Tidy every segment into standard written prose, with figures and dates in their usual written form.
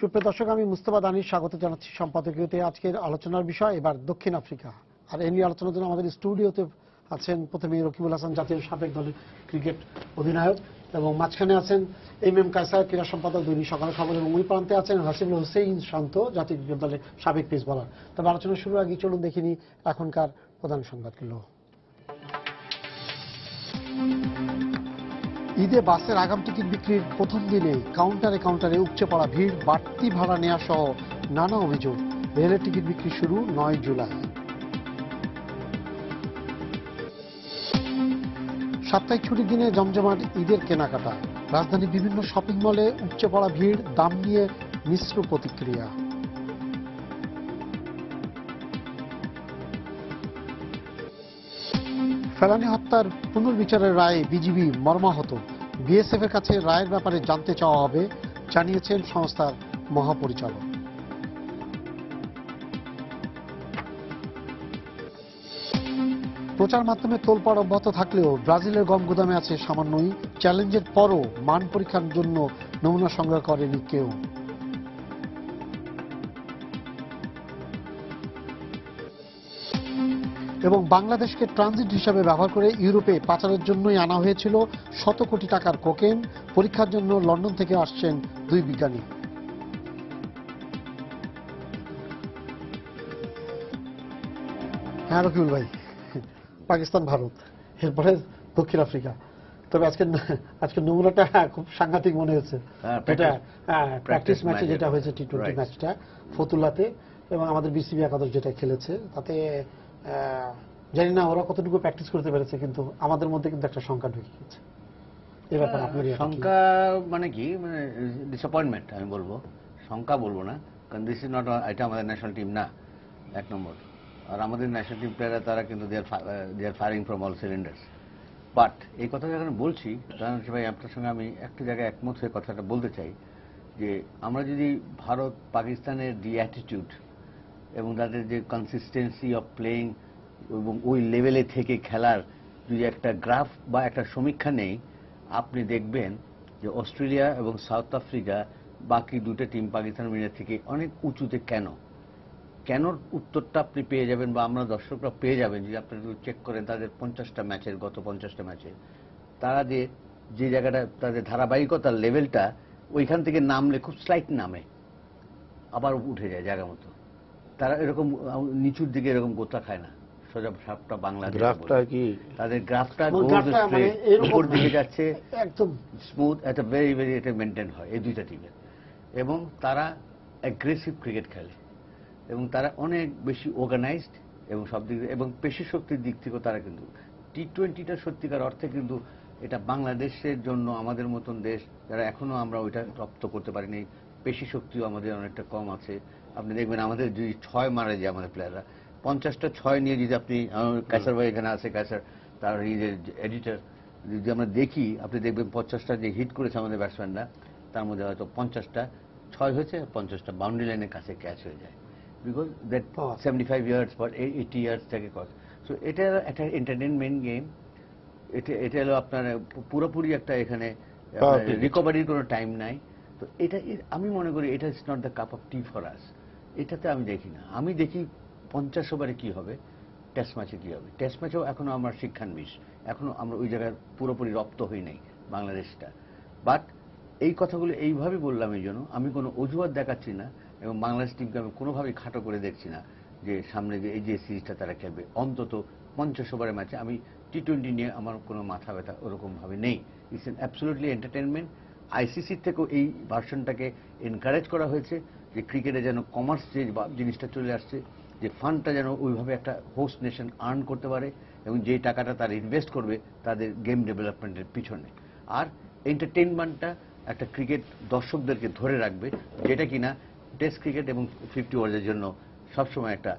সুপ্রিয় দর্শক, আমি মুস্তাফা দানির স্বাগত জানাচ্ছি সম্পাদকীয়তে। আজকের আলোচনার বিষয় এবার দক্ষিণ আফ্রিকা। আর এই নিয়ে আলোচনার জন্য আমাদের স্টুডিওতে আছেন প্রথমে রকিবুল হাসান, জাতীয় সাবেক দলের ক্রিকেট অধিনায়ক, এবং মাঝখানে আছেন এম কায়সার, ক্রীড়া সম্পাদক দৈনিক সকালের খবর, এবং ওই প্রান্তে আছেন হাসিবুল হোসেন শান্ত, জাতীয় ক্রিকেট দলের সাবেক পেস বোলার। তবে আলোচনা শুরুর আগে চলুন দেখিনি এখনকার প্রধান সংবাদগুলো। ঈদে বাসের আগাম টিকিট বিক্রির প্রথম দিনে কাউন্টারে উপচে পড়া ভিড়, বাড়তি ভাড়া নেওয়া সহ নানা অভিযোগ। রেলের টিকিট বিক্রি শুরু 9 জুলাই। সাপ্তাহিক ছুটির দিনে জমজমাট ঈদের কেনাকাটা। রাজধানীর বিভিন্ন শপিং মলে উপচে পড়া ভিড়, দাম নিয়ে মিশ্র প্রতিক্রিয়া। ফেলানী হত্যার পুনর্বিচারের রায়ে বিজিবি মর্মাহত। বিএসএফ এর কাছে রায়ের ব্যাপারে জানতে চাওয়া হবে, জানিয়েছেন সংস্থার মহাপরিচালক। প্রচার মাধ্যমে তোলপাড় অব্যাহত থাকলেও ব্রাজিলের গম গুদামে আছে সামান্যই। চ্যালেঞ্জের পরও মান পরীক্ষার জন্য নমুনা সংগ্রহ করেনি কেউ। এবং বাংলাদেশকে ট্রানজিট হিসাবে ব্যবহার করে ইউরোপে পাচারের জন্যই আনা হয়েছিল শত কোটি টাকার কোকেন। পরীক্ষার জন্য লন্ডন থেকে আসছেন 2 বিজ্ঞানী। হ্যাঁ রকিবুল ভাই, পাকিস্তান ভারত, এরপরে দক্ষিণ আফ্রিকা। তবে আজকে নমুনাটা খুব সাংঘাতিক মনে হচ্ছে। এটা প্র্যাকটিস ম্যাচে যেটা হয়েছে, টি-20 ম্যাচটা ফতুল্লাতে, এবং আমাদের বিসিবি একাদশ যেটা খেলেছে, তাতে জানি না ওরা কতটুকু প্র্যাকটিস করতে পেরেছে, কিন্তু আমাদের মধ্যে কিন্তু একটা শঙ্কা ঢুকে গেছে। এই ব্যাপারে আপনার শঙ্কা মানে কি, মানে ডিসঅ্যাপয়েন্টমেন্ট আমি বলবো, শঙ্কা বলবো না, কারণ দিস ইজ নট, এটা আমাদের ন্যাশনাল টিম না, এক নম্বর। আর আমাদের ন্যাশনাল টিম প্লেয়াররা তারা কিন্তু দে আর firing from all cylinders. But এই কথা যখন বলছি, তখন ভাই আপনার সঙ্গে আমি একটা জায়গায় একমত হয়ে কথাটা বলতে চাই যে আমরা যদি ভারত পাকিস্তানের দি অ্যাটিটিউড এবং তাদের যে কনসিস্টেন্সি অফ প্লেয়িং এবং ওই লেভেলে থেকে খেলার যদি একটা গ্রাফ বা একটা সমীক্ষা নেই, আপনি দেখবেন যে অস্ট্রেলিয়া এবং সাউথ আফ্রিকা বাকি দুটো টিম পাকিস্তান মিডিয়া থেকে অনেক উঁচুতে। কেন উত্তরটা আপনি পেয়ে যাবেন, বা আমরা দর্শকরা পেয়ে যাবেন যদি আপনি চেক করেন তাদের 50টা ম্যাচের, গত 50টা ম্যাচে তারা যে জায়গাটা তাদের ধারাবাহিকতার লেভেলটা, ওইখান থেকে নামলে খুব স্লাইট নামে, আবার উঠে যায় জায়গা মতো। তারা এরকম নিচুর দিকে এরকম গোতা খায় না, সোজা সাপটা বাংলাদেশ তাদের গ্রাফটা উপর দিকে যাচ্ছে, একদম স্মুথ, একটা ভেরি ভেরি এটা মেনটেন হয় এই দুইটা টিমের। এবং তারা অ্যাগ্রেসিভ ক্রিকেট খেলে, এবং তারা অনেক বেশি অর্গানাইজড, এবং সব দিক এবং পেশি শক্তির দিক থেকেও তারা কিন্তু টি-20টা সত্যিকার অর্থে কিন্তু এটা বাংলাদেশের জন্য, আমাদের মতন দেশ যারা এখনো আমরা ওইটা রপ্ত করতে পারিনি, পেশি শক্তিও আমাদের অনেকটা কম আছে। আপনি দেখবেন আমাদের যদি 6 মারে যায় আমাদের প্লেয়াররা, 50টা 6 নিয়ে যদি আপনি, কায়সার ভাই এখানে আছে, কায়সার তার এডিটর, যদি আমরা দেখি আপনি দেখবেন 50টা যে হিট করেছে আমাদের ব্যাটসম্যানরা, তার মধ্যে হয়তো 50টা 6 হয়েছে, 50টা বাউন্ডারি লাইনের কাছে ক্যাচ হয়ে যায়, বিকজ দ্যাট 75 ইয়ার্স বা 80 ইয়ার্স থেকে কজ। সো এটা একটা এন্টারটেনমেন্ট গেম। এটা হলো আপনার পুরোপুরি একটা, এখানে রিকভারির কোনো টাইম নাই। তো এটা আমি মনে করি এটা is not the cup of T for us. এটাতে আমি দেখি না, আমি দেখি 50 ওভারে কি হবে, টেস্ট ম্যাচে কি হবে। টেস্ট ম্যাচেও এখনো আমার শিক্ষানবিশ, এখনো আমরা ওই জায়গায় পুরোপুরি রপ্ত হই নাই বাংলাদেশটা। বাট এই কথাগুলো এইভাবে বললাম এই জন্য, আমি কোনো অজুহাত দেখাচ্ছি না, এবং বাংলাদেশ টিমকে আমি কোনোভাবেই খাটো করে দেখছি না যে সামনে যে এই যে সিরিজটা তারা খেলবে অন্তত 50 ওভারের ম্যাচে। আমি টি-20 নিয়ে আমার কোনো মাথা ব্যথা ওরকম ভাবে নেই। It's an absolutely entertainment. আইসিসির থেকেও এই ভার্সনটাকে এনকারেজ করা হয়েছে যে ক্রিকেটে যেন কমার্স যে জিনিসটা চলে আসছে, যে ফান্ডটা যেন ওইভাবে একটা হোস্ট নেশন আর্ন করতে পারে, এবং যে টাকাটা তারা ইনভেস্ট করবে তাদের গেম ডেভেলপমেন্টের পিছনে। আর এন্টারটেইনমেন্টটা একটা ক্রিকেট দর্শকদেরকে ধরে রাখবে, যেটা কিনা টেস্ট ক্রিকেট এবং 50 ওভারের জন্য সবসময় একটা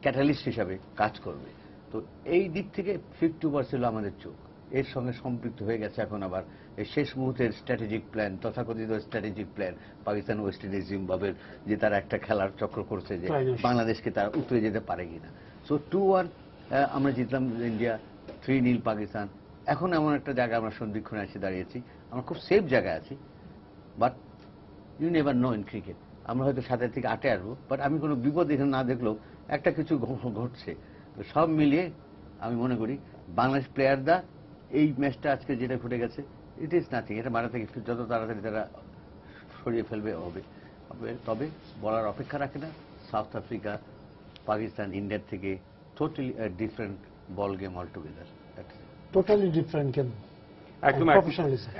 ক্যাটালিস্ট হিসাবে কাজ করবে। তো এই দিক থেকে 50 ওভার ছিল আমাদের চোখ, এর সঙ্গে সম্পৃক্ত হয়ে গেছে এখন আবার এই শেষ মুহূর্তের স্ট্র্যাটেজিক প্ল্যান, তথাকথিত strategic plan Pakistan, West Indies, জিম্বাবুয়ের, যে তারা একটা খেলার চক্র করছে যে বাংলাদেশকে তারা উতরে যেতে পারে কিনা। সো 2-1 আমরা জিতলাম ইন্ডিয়া, 3-0 পাকিস্তান। এখন এমন একটা জায়গায় আমরা সন্ধিক্ষণে এসে দাঁড়িয়েছি, আমরা খুব সেফ জায়গায় আছি। But you never know in cricket, আমরা হয়তো 7 থেকে 8-এ আসবো, বাট আমি কোনো বিপদ এখানে না দেখলেও একটা কিছু ঘটছে। তো সব মিলিয়ে আমি মনে করি বাংলাদেশ প্লেয়াররা এই ম্যাচটা আজকে যেটা ঘটে গেছে, ইট ইজ নাথিং। এটা মাথা থেকে যত তাড়াতাড়ি তারা সরিয়ে ফেলবে হবে। তবে বলার অপেক্ষা রাখে না, সাউথ আফ্রিকা, পাকিস্তান, ইন্ডিয়ার থেকে totally different ball game all together. Totally different game.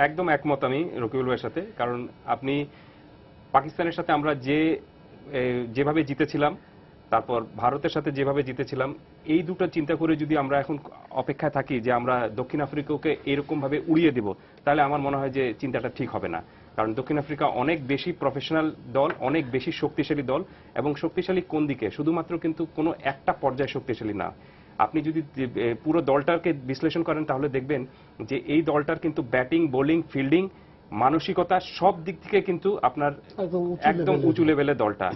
একদম একমত আমি রকিবুল ভাইয়ের সাথে। কারণ আপনি পাকিস্তানের সাথে আমরা যেভাবে জিতেছিলাম, তারপর ভারতের সাথে যেভাবে জিতেছিলাম, এই দুটো চিন্তা করে যদি আমরা এখন অপেক্ষায় থাকি যে আমরা দক্ষিণ আফ্রিকাকে এরকম ভাবে উড়িয়ে দেব, তাহলে আমার মনে হয় যে চিন্তাটা ঠিক হবে না। কারণ দক্ষিণ আফ্রিকা অনেক বেশি প্রফেশনাল দল, অনেক বেশি শক্তিশালী দল, এবং শক্তিশালী কোন দিকে, শুধুমাত্র কিন্তু কোনো একটা পর্যায়ে শক্তিশালী না। আপনি যদি পুরো দলটাকে বিশ্লেষণ করেন তাহলে দেখবেন যে এই দলটার কিন্তু ব্যাটিং, বোলিং, ফিল্ডিং, মানসিকতা সব দিক থেকে কিন্তু আপনার একদম উঁচু লেভেলের দলটা।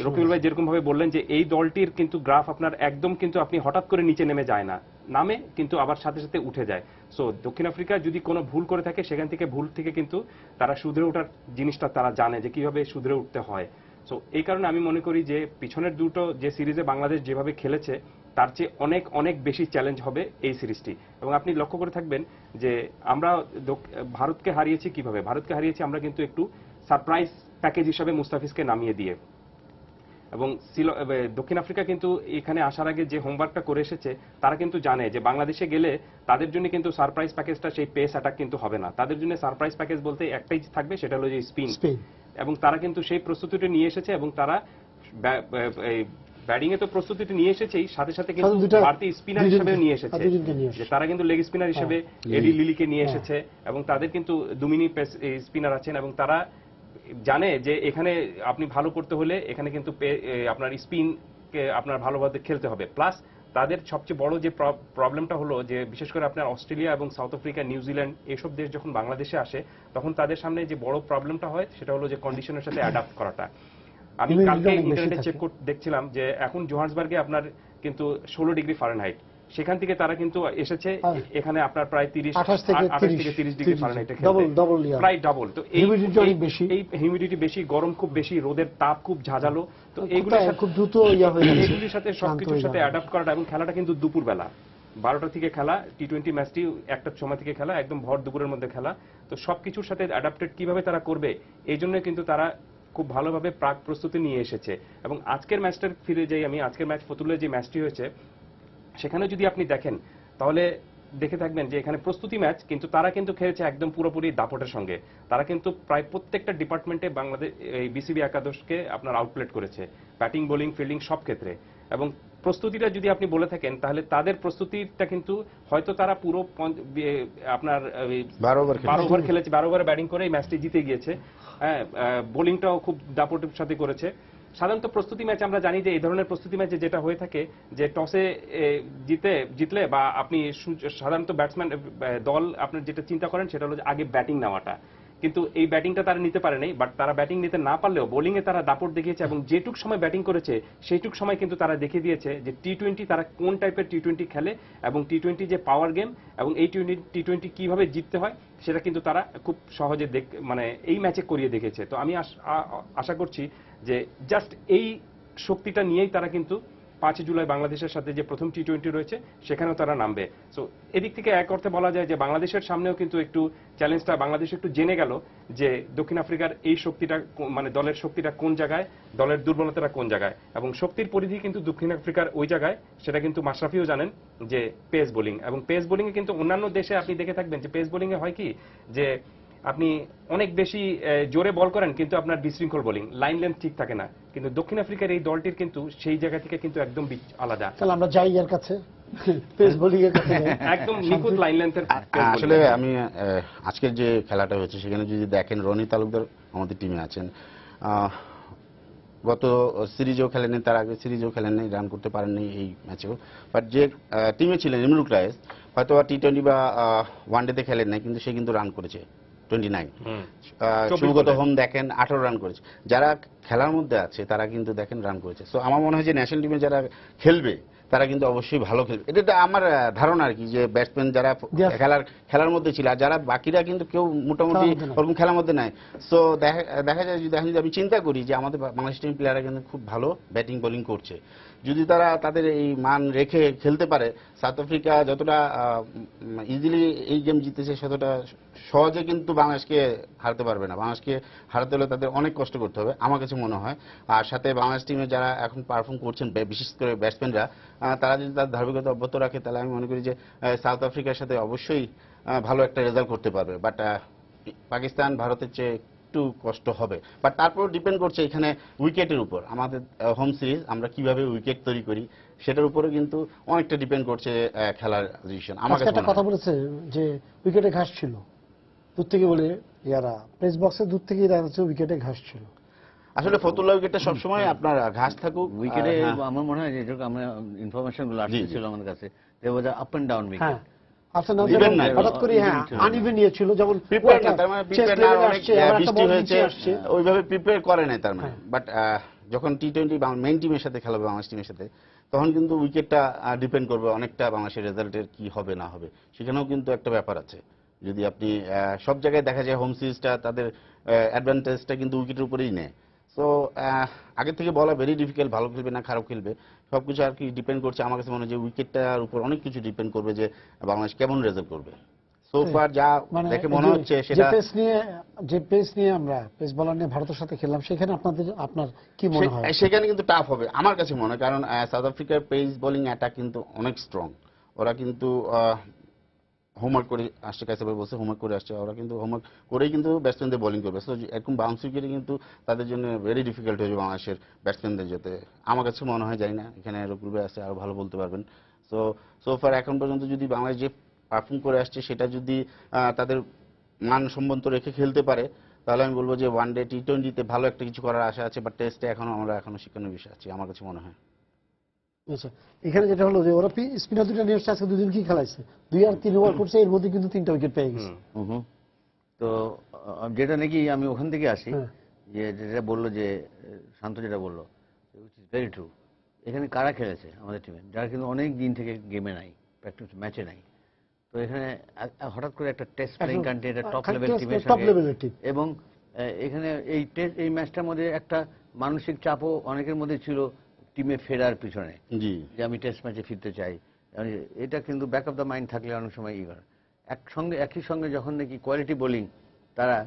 রকিবুল ভাই যেরকম ভাবে বললেন যে এই দলটির কিন্তু গ্রাফ আপনার একদম কিন্তু আপনি হঠাৎ করে নিচে নেমে যায় না, নামে কিন্তু আবার সাথে সাথে উঠে যায়। সো দক্ষিণ আফ্রিকা যদি কোনো ভুল করে থাকে, সেখান থেকে ভুল থেকে কিন্তু তারা শুধরে ওঠার জিনিসটা তারা জানে যে কিভাবে শুধরে উঠতে হয়। সো এই কারণে আমি মনে করি যে পিছনের দুটো যে সিরিজে বাংলাদেশ যেভাবে খেলেছে, তার চেয়ে অনেক অনেক বেশি চ্যালেঞ্জ হবে এই সিরিজটি। এবং আপনি লক্ষ্য করে থাকবেন যে আমরা ভারতকে হারিয়েছি কিভাবে। ভারতকে হারিয়েছি আমরা কিন্তু একটু সারপ্রাইজ প্যাকেজ হিসাবে মুস্তাফিজকে নামিয়ে দিয়ে। এবং দক্ষিণ আফ্রিকা কিন্তু এখানে আসার আগে যে হোমওয়ার্কটা করে এসেছে, তারা কিন্তু জানে যে বাংলাদেশে গেলে তাদের জন্য কিন্তু সারপ্রাইজ প্যাকেজটা সেই পেস অ্যাটাক কিন্তু হবে না। তাদের জন্য সারপ্রাইজ প্যাকেজ বলতে একটাই থাকবে, সেটা হলো যে স্পিন। এবং তারা কিন্তু সেই প্রস্তুতিটা নিয়ে এসেছে, এবং তারা ব্যাটিং এ তো প্রস্তুতিটা নিয়ে এসেছেই, সাথে সাথে কিন্তু ভারতীয় স্পিনার হিসেবে নিয়ে এসেছে। যে তারা কিন্তু লেগ স্পিনার হিসেবে এডি লিলিকে নিয়ে এসেছে, এবং তাদের কিন্তু দুমিনি স্পিনার আছেন, এবং তারা জানে যে এখানে আপনি ভালো করতে হলে এখানে কিন্তু আপনার স্পিনকে আপনার ভালোভাবে খেলতে হবে। প্লাস তাদের সবচেয়ে বড় যে প্রবলেমটা হলো যে বিশেষ করে আপনার অস্ট্রেলিয়া এবং সাউথ আফ্রিকা, নিউজিল্যান্ড এইসব দেশ যখন বাংলাদেশে আসে, তখন তাদের সামনে যে বড় প্রবলেমটা হয় সেটা হলো যে কন্ডিশনের সাথে অ্যাডাপ্ট করাটা। আমি কালকে ইন্টারনেটে চেক দেখছিলাম যে এখন জোহান্সবার্গে আপনার কিন্তু 16 ডিগ্রি ফারেনহাইট, সেখান থেকে তারা কিন্তু এসেছে এখানে আপনার প্রায় 28 থেকে 30 ডিগ্রি ফারেনহাইটে খেলতে, প্রায় ডাবল। তো এই হিউমিডিটি বেশি, গরম খুব বেশি, রোদের তাপ খুব ঝাঁঝালো। তো এইগুলোর সাথে খুব দ্রুত এগুলির সাথে সবকিছুর সাথে অ্যাডাপ্ট করাটা, এবং খেলাটা কিন্তু দুপুরবেলা 12টা থেকে খেলা, টি-20 ম্যাচটি একটার সময় থেকে খেলা, একদম ভর দুপুরের মধ্যে খেলা। তো সবকিছুর সাথে অ্যাডাপ্টেড কিভাবে তারা করবে, এই জন্য কিন্তু তারা খুব ভালোভাবে প্রাক প্রস্তুতি নিয়ে এসেছে। এবং আজকের ম্যাচটা ফিরে যাই আমি, আজকের ম্যাচ ফতুল্লায় যে ম্যাচটি হয়েছে, সেখানে যদি আপনি দেখেন তাহলে দেখে থাকবেন যে এখানে প্রস্তুতি ম্যাচ, কিন্তু তারা কিন্তু খেলেছে একদম পুরোপুরি দাপটের সঙ্গে। তারা কিন্তু প্রায় প্রত্যেকটা ডিপার্টমেন্টে বাংলাদেশ এই বিসিবি একাদশকে আপনার আউটপ্লেট করেছে, ব্যাটিং, বোলিং, ফিল্ডিং সব ক্ষেত্রে। এবং প্রস্তুতিটা যদি আপনি বলে থাকেন, তাহলে তাদের প্রস্তুতিটা কিন্তু হয়তো তারা পুরো আপনার 12 ওভার খেলেছে, 12 ওভারে ব্যাটিং করে এই ম্যাচটি জিতে গিয়েছে। হ্যাঁ, বোলিংটাও খুব দাপটের সাথে করেছে। সাধারণত প্রস্তুতি ম্যাচ আমরা জানি যে এই ধরনের প্রস্তুতি ম্যাচে যেটা হয়ে থাকে যে টসে জিতলে বা আপনি সাধারণত ব্যাটসম্যান দল আপনার যেটা চিন্তা করেন সেটা হলো যে আগে ব্যাটিং নেওয়াটা, কিন্তু এই ব্যাটিংটা তারা নিতে পারে নাই। বাট তারা ব্যাটিং নিতে না পারলেও বোলিং এ তারা দাপট দেখিয়েছে, এবং যেটুক সময় ব্যাটিং করেছে সেইটুক সময় কিন্তু তারা দেখিয়ে দিয়েছে যে টি-20 তারা কোন টাইপের টি-20 খেলে, এবং টি-20 যে পাওয়ার গেম এবং এই টি-20 কিভাবে জিততে হয় সেটা কিন্তু তারা খুব সহজে মানে এই ম্যাচে করিয়ে দেখেছে। তো আমি আশা করছি যে জাস্ট এই শক্তিটা নিয়েই তারা কিন্তু 5 জুলাই বাংলাদেশের সাথে যে প্রথম টি-20 রয়েছে সেখানেও তারা নামবে। সো এদিক থেকে এক অর্থে বলা যায় যে বাংলাদেশের সামনেও কিন্তু একটু চ্যালেঞ্জটা বাংলাদেশ একটু জেনে গেল যে দক্ষিণ আফ্রিকার এই শক্তিটা, মানে দলের শক্তিটা কোন জায়গায়, দলের দুর্বলতাটা কোন জায়গায়। এবং শক্তির পরিধি কিন্তু দক্ষিণ আফ্রিকার ওই জায়গায়, সেটা কিন্তু মাশরাফিও জানেন যে পেস বোলিং। এবং পেস বোলিং এ কিন্তু অন্যান্য দেশে আপনি দেখে থাকবেন যে পেস বোলিং এ হয় কি যে আপনি অনেক বেশি জোরে বল করেন কিন্তু আপনার বিশৃঙ্খল বোলিং, লাইন লেন্থ ঠিক থাকে না। কিন্তু দক্ষিণ আফ্রিকার এই দলটির কিন্তু সেই জায়গা থেকে কিন্তু একদম আলাদা। তাহলে আমরা যাই এর কাছে, পেস বোলিং এর কাছে একদম নিখুঁত লাইন লেন্থের। আসলে আমি আজকের যে খেলাটা হয়েছে সেখানে যদি দেখেন, রনি তালুকদার আমাদের টিমে আছেন, গত সিরিজেও খেলেননি, তার আগে সিরিজেও খেলেননি, রান করতে পারেননি এই ম্যাচেও। বাট যে টিমে ছিলেন ইমরুল কায়েস, হয়তো টি-20 বা ওয়ানডেতে খেলেন নাই, কিন্তু সে কিন্তু রান করেছে 29। সুগত হোম দেখেন 18 রান করেছে। যারা খেলার মধ্যে আছে তারা কিন্তু দেখেন রান করেছে। সো আমার মনে হয় যে ন্যাশনাল টিমে যারা খেলবে তারা কিন্তু অবশ্যই ভালো খেলবে, এটা আমার ধারণা আর কি, যে ব্যাটসম্যান যারা খেলার মধ্যে ছিল আর যারা বাকিরা কিন্তু কেউ মোটামুটি ওরকম খেলার মধ্যে নাই। সো দেখা যায় যদি আমি চিন্তা করি যে আমাদের বাংলাদেশ টিম প্লেয়াররা কিন্তু খুব ভালো ব্যাটিং বোলিং করছে, যদি তারা তাদের এই মান রেখে খেলতে পারে, সাউথ আফ্রিকা যতটা ইজিলি এই গেম জিতেছে ততটা সহজে কিন্তু বাংলাদেশকে হারাতে পারবে না। বাংলাদেশকে হারাতে হলে তাদের অনেক কষ্ট করতে হবে আমার কাছে মনে হয়। আর সাথে বাংলাদেশ টিমে যারা এখন পারফর্ম করছেন বিশেষ করে ব্যাটসম্যানরা, তারা যদি তার ধারাবাহিকতা অব্যাহত রাখে তাহলে আমি মনে করি যে সাউথ আফ্রিকার সাথে অবশ্যই ভালো একটা রেজাল্ট করতে পারবে। বাট পাকিস্তান ভারতের চেয়ে একটু কষ্ট হবে, বাট তারপর ডিপেন্ড করছে এখানে উইকেটের উপর। আমাদের হোম সিরিজ আমরা কিভাবে উইকেট তৈরি করি সেটার উপরে কিন্তু অনেকটা ডিপেন্ড করছে খেলার ডিসিশন। আমার কাছে একটা কথা বলেছে যে উইকেটে ঘাস ছিল দূর থেকে, বলে ইয়ারা প্রেস বক্সের দূর থেকেই দেখা যাচ্ছে উইকেটে ঘাস ছিল। আসলে ফতুল্লাহ উইকেটটা সবসময় আপনার ঘাস থাকুক উইকেটে, আমার মনে হয় যে আমরা ইনফরমেশন গুলো আসছিল আমাদের কাছে, আপ এন্ড ডাউন উইকেট, হঠাৎ করে আনইভেন নিয়েছিল, যেমন বৃষ্টি হয়েছে ওইভাবে প্রিপেয়ার করে নাই তার মানে। বাট যখন টি-20 মেইন টিমের সাথে খেলাবে বাংলাদেশ টিমের সাথে, তখন কিন্তু উইকেটটা ডিপেন্ড করবে অনেকটা বাংলাদেশের রেজাল্টের কি হবে না হবে, সেখানেও কিন্তু একটা ব্যাপার আছে। যদি আপনি সব জায়গায় দেখা যায় হোম সিরিজটা তাদের অ্যাডভান্টেজটা কিন্তু উইকেটের উপরেই নেয়। সো আগে থেকে বলা ভেরি ডিফিকাল্ট, ভালো খেলবে না খারাপ খেলবে সবকিছু আর কি ডিপেন্ড করছে। আমার কাছে মনে হয় যে উইকেটটার উপর অনেক কিছু ডিপেন্ড করবে যে বাংলাদেশ কেমন রেজাল্ট করবে। সো ফার যা দেখে মনে হচ্ছে সেটা, যে পেস নিয়ে আমরা পেস বলার নিয়ে ভারতের সাথে খেললাম, সেখানে আপনার কি মনে হয়? সেখানে কিন্তু টাফ হবে আমার কাছে মনে হয়, কারণ সাউথ আফ্রিকার পেস বোলিং অ্যাটাক কিন্তু অনেক স্ট্রং। ওরা কিন্তু হোমওয়ার্ক করে আসছে, কাইসার বলছে হোমওয়ার্ক করে আসছে, ওরা কিন্তু হোমওয়ার্ক করেই কিন্তু ব্যাটসম্যানদের বোলিং করবে। সো এরকম বাউন্স উইকেটে কিন্তু তাদের জন্য ভেরি ডিফিকাল্ট হয়ে যাবে বাংলাদেশের ব্যাটসম্যানদের যেতে। আমার কাছে মনে হয়, জানি না, এখানে রকুল ভাই আছে আরো ভালো বলতে পারবেন। সো ফার এখন পর্যন্ত যদি বাংলাদেশ যে পারফর্ম করে আসছে সেটা যদি তাদের মান সম্বন্ধ রেখে খেলতে পারে, তাহলে আমি বলবো যে ওয়ানডে টি-20তে ভালো একটা কিছু করার আশা আছে। বাট টেস্টে আমরা এখনো শিক্ষণীয় বিষয় আছি আমার কাছে মনে হয়। আচ্ছা, এখানে যেটা হলো যে ওরা স্পিনার দুটো নিয়ে আসছে, আজকে দুদিন কি খেলাইছে, 2 আর 3 ওভার করছে, এর মধ্যে কিন্তু 3টা উইকেট পেয়ে গেছে। তো যেটা নাকি আমি ওখান থেকে আসি, যে যেটা বললো যে শান্ত যেটা বললো, ভেরি ট্রু। এখানে কারা খেলেছে আমাদের টিমে, যারা কিন্তু অনেক দিন থেকে গেমে নাই, প্র্যাকটিস ম্যাচে নাই। তো এখানে হঠাৎ করে একটা টেস্ট প্লেইং কান্ট্রি, একটা টপ লেভেল টিমের সঙ্গে, এবং এখানে এই ম্যাচটার মধ্যে একটা মানসিক চাপও অনেকের মধ্যে ছিল টিমে ফেরার পিছনে, যে আমি টেস্ট ম্যাচে ফিরতে চাই। এটা কিন্তু ব্যাক অফ দ্য মাইন্ড থাকলে অনেক সময় একই সঙ্গে যখন নাকি কোয়ালিটি বোলিং, তারা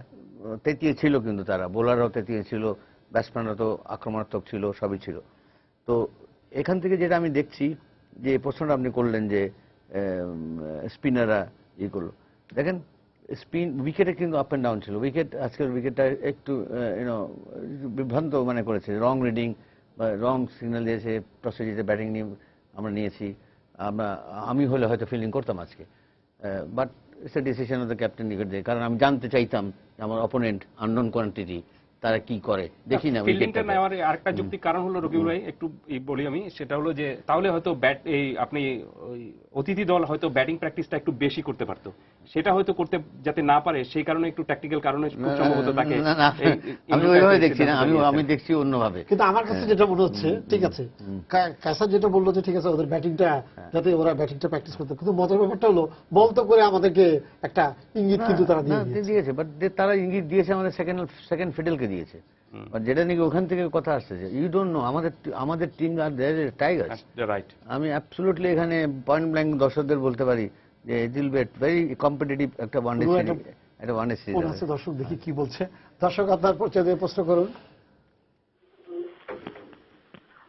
তেতিয়ে ছিল, কিন্তু তারা বোলাররাও তেতিয়ে ছিল, ব্যাটসম্যানরা তো আক্রমণাত্মক ছিল, সবই ছিল। তো এখান থেকে যেটা আমি দেখছি, যে প্রশ্নটা আপনি করলেন যে স্পিনাররা করলো, দেখেন উইকেটে কিন্তু আপ অ্যান্ড ডাউন ছিল। আজকের উইকেটটা একটু বিভ্রান্ত করেছে, রং রিডিং বা রং সিগন্যাল দিয়েছে, টসে জিতে ব্যাটিং নিয়ে আমরা নিয়েছি। আমি হলে হয়তো ফিল্ডিং করতাম আজকে, but it's a decision of the captain wicket দিয়ে, কারণ আমি জানতে চাইতাম আমার অপোনেন্ট আননোন কোয়ান্টিটি তারা কি করে, দেখি না। ফিল্ডিংটা নেওয়ার আরেকটা যুক্তি কারণ হলো রকিবুল ভাই, একটু বলি আমি, সেটা হলো যে তাহলে হয়তো আপনি অতিথি দল হয়তো ব্যাটিং প্র্যাকটিসটা একটু বেশি করতে পারতো, সেটা হয়তো করতে যাতে না পারে, সেই কারণে একটু ট্যাকটিক্যাল কারণে সম্ভবত তাকে। আমি ওইভাবে দেখছি না, আমি দেখছি অন্যভাবে। কিন্তু আমার কাছে যেটা মনে হচ্ছে, ঠিক আছে, কাসার যেটা বললো যে ঠিক আছে ওদের ব্যাটিংটা, যাতে ওরা ব্যাটিংটা প্র্যাকটিস করতে, কিন্তু মজার ব্যাপারটা হলো বল তো করে আমাদেরকে একটা ইঙ্গিত কিন্তু তারা দিয়েছে, বাট তারা ইঙ্গিত দিয়েছে আমাদের সেকেন্ড ফিডেলকে দিয়েছে। যেটা নাকি ওখান থেকে কথা আসছে যে ইউ ডোন্ট নো আমাদের টিম আর টাইগার। আমি অ্যাবসলিউটলি এখানে পয়েন্ট ব্ল্যাঙ্ক দর্শকদের বলতে পারি যে it will be very competitive একটা ওয়ানডে সিরিজ। দর্শক দেখি কি বলছে। দর্শক আপনার পরিচয় দিয়ে প্রশ্ন করুন।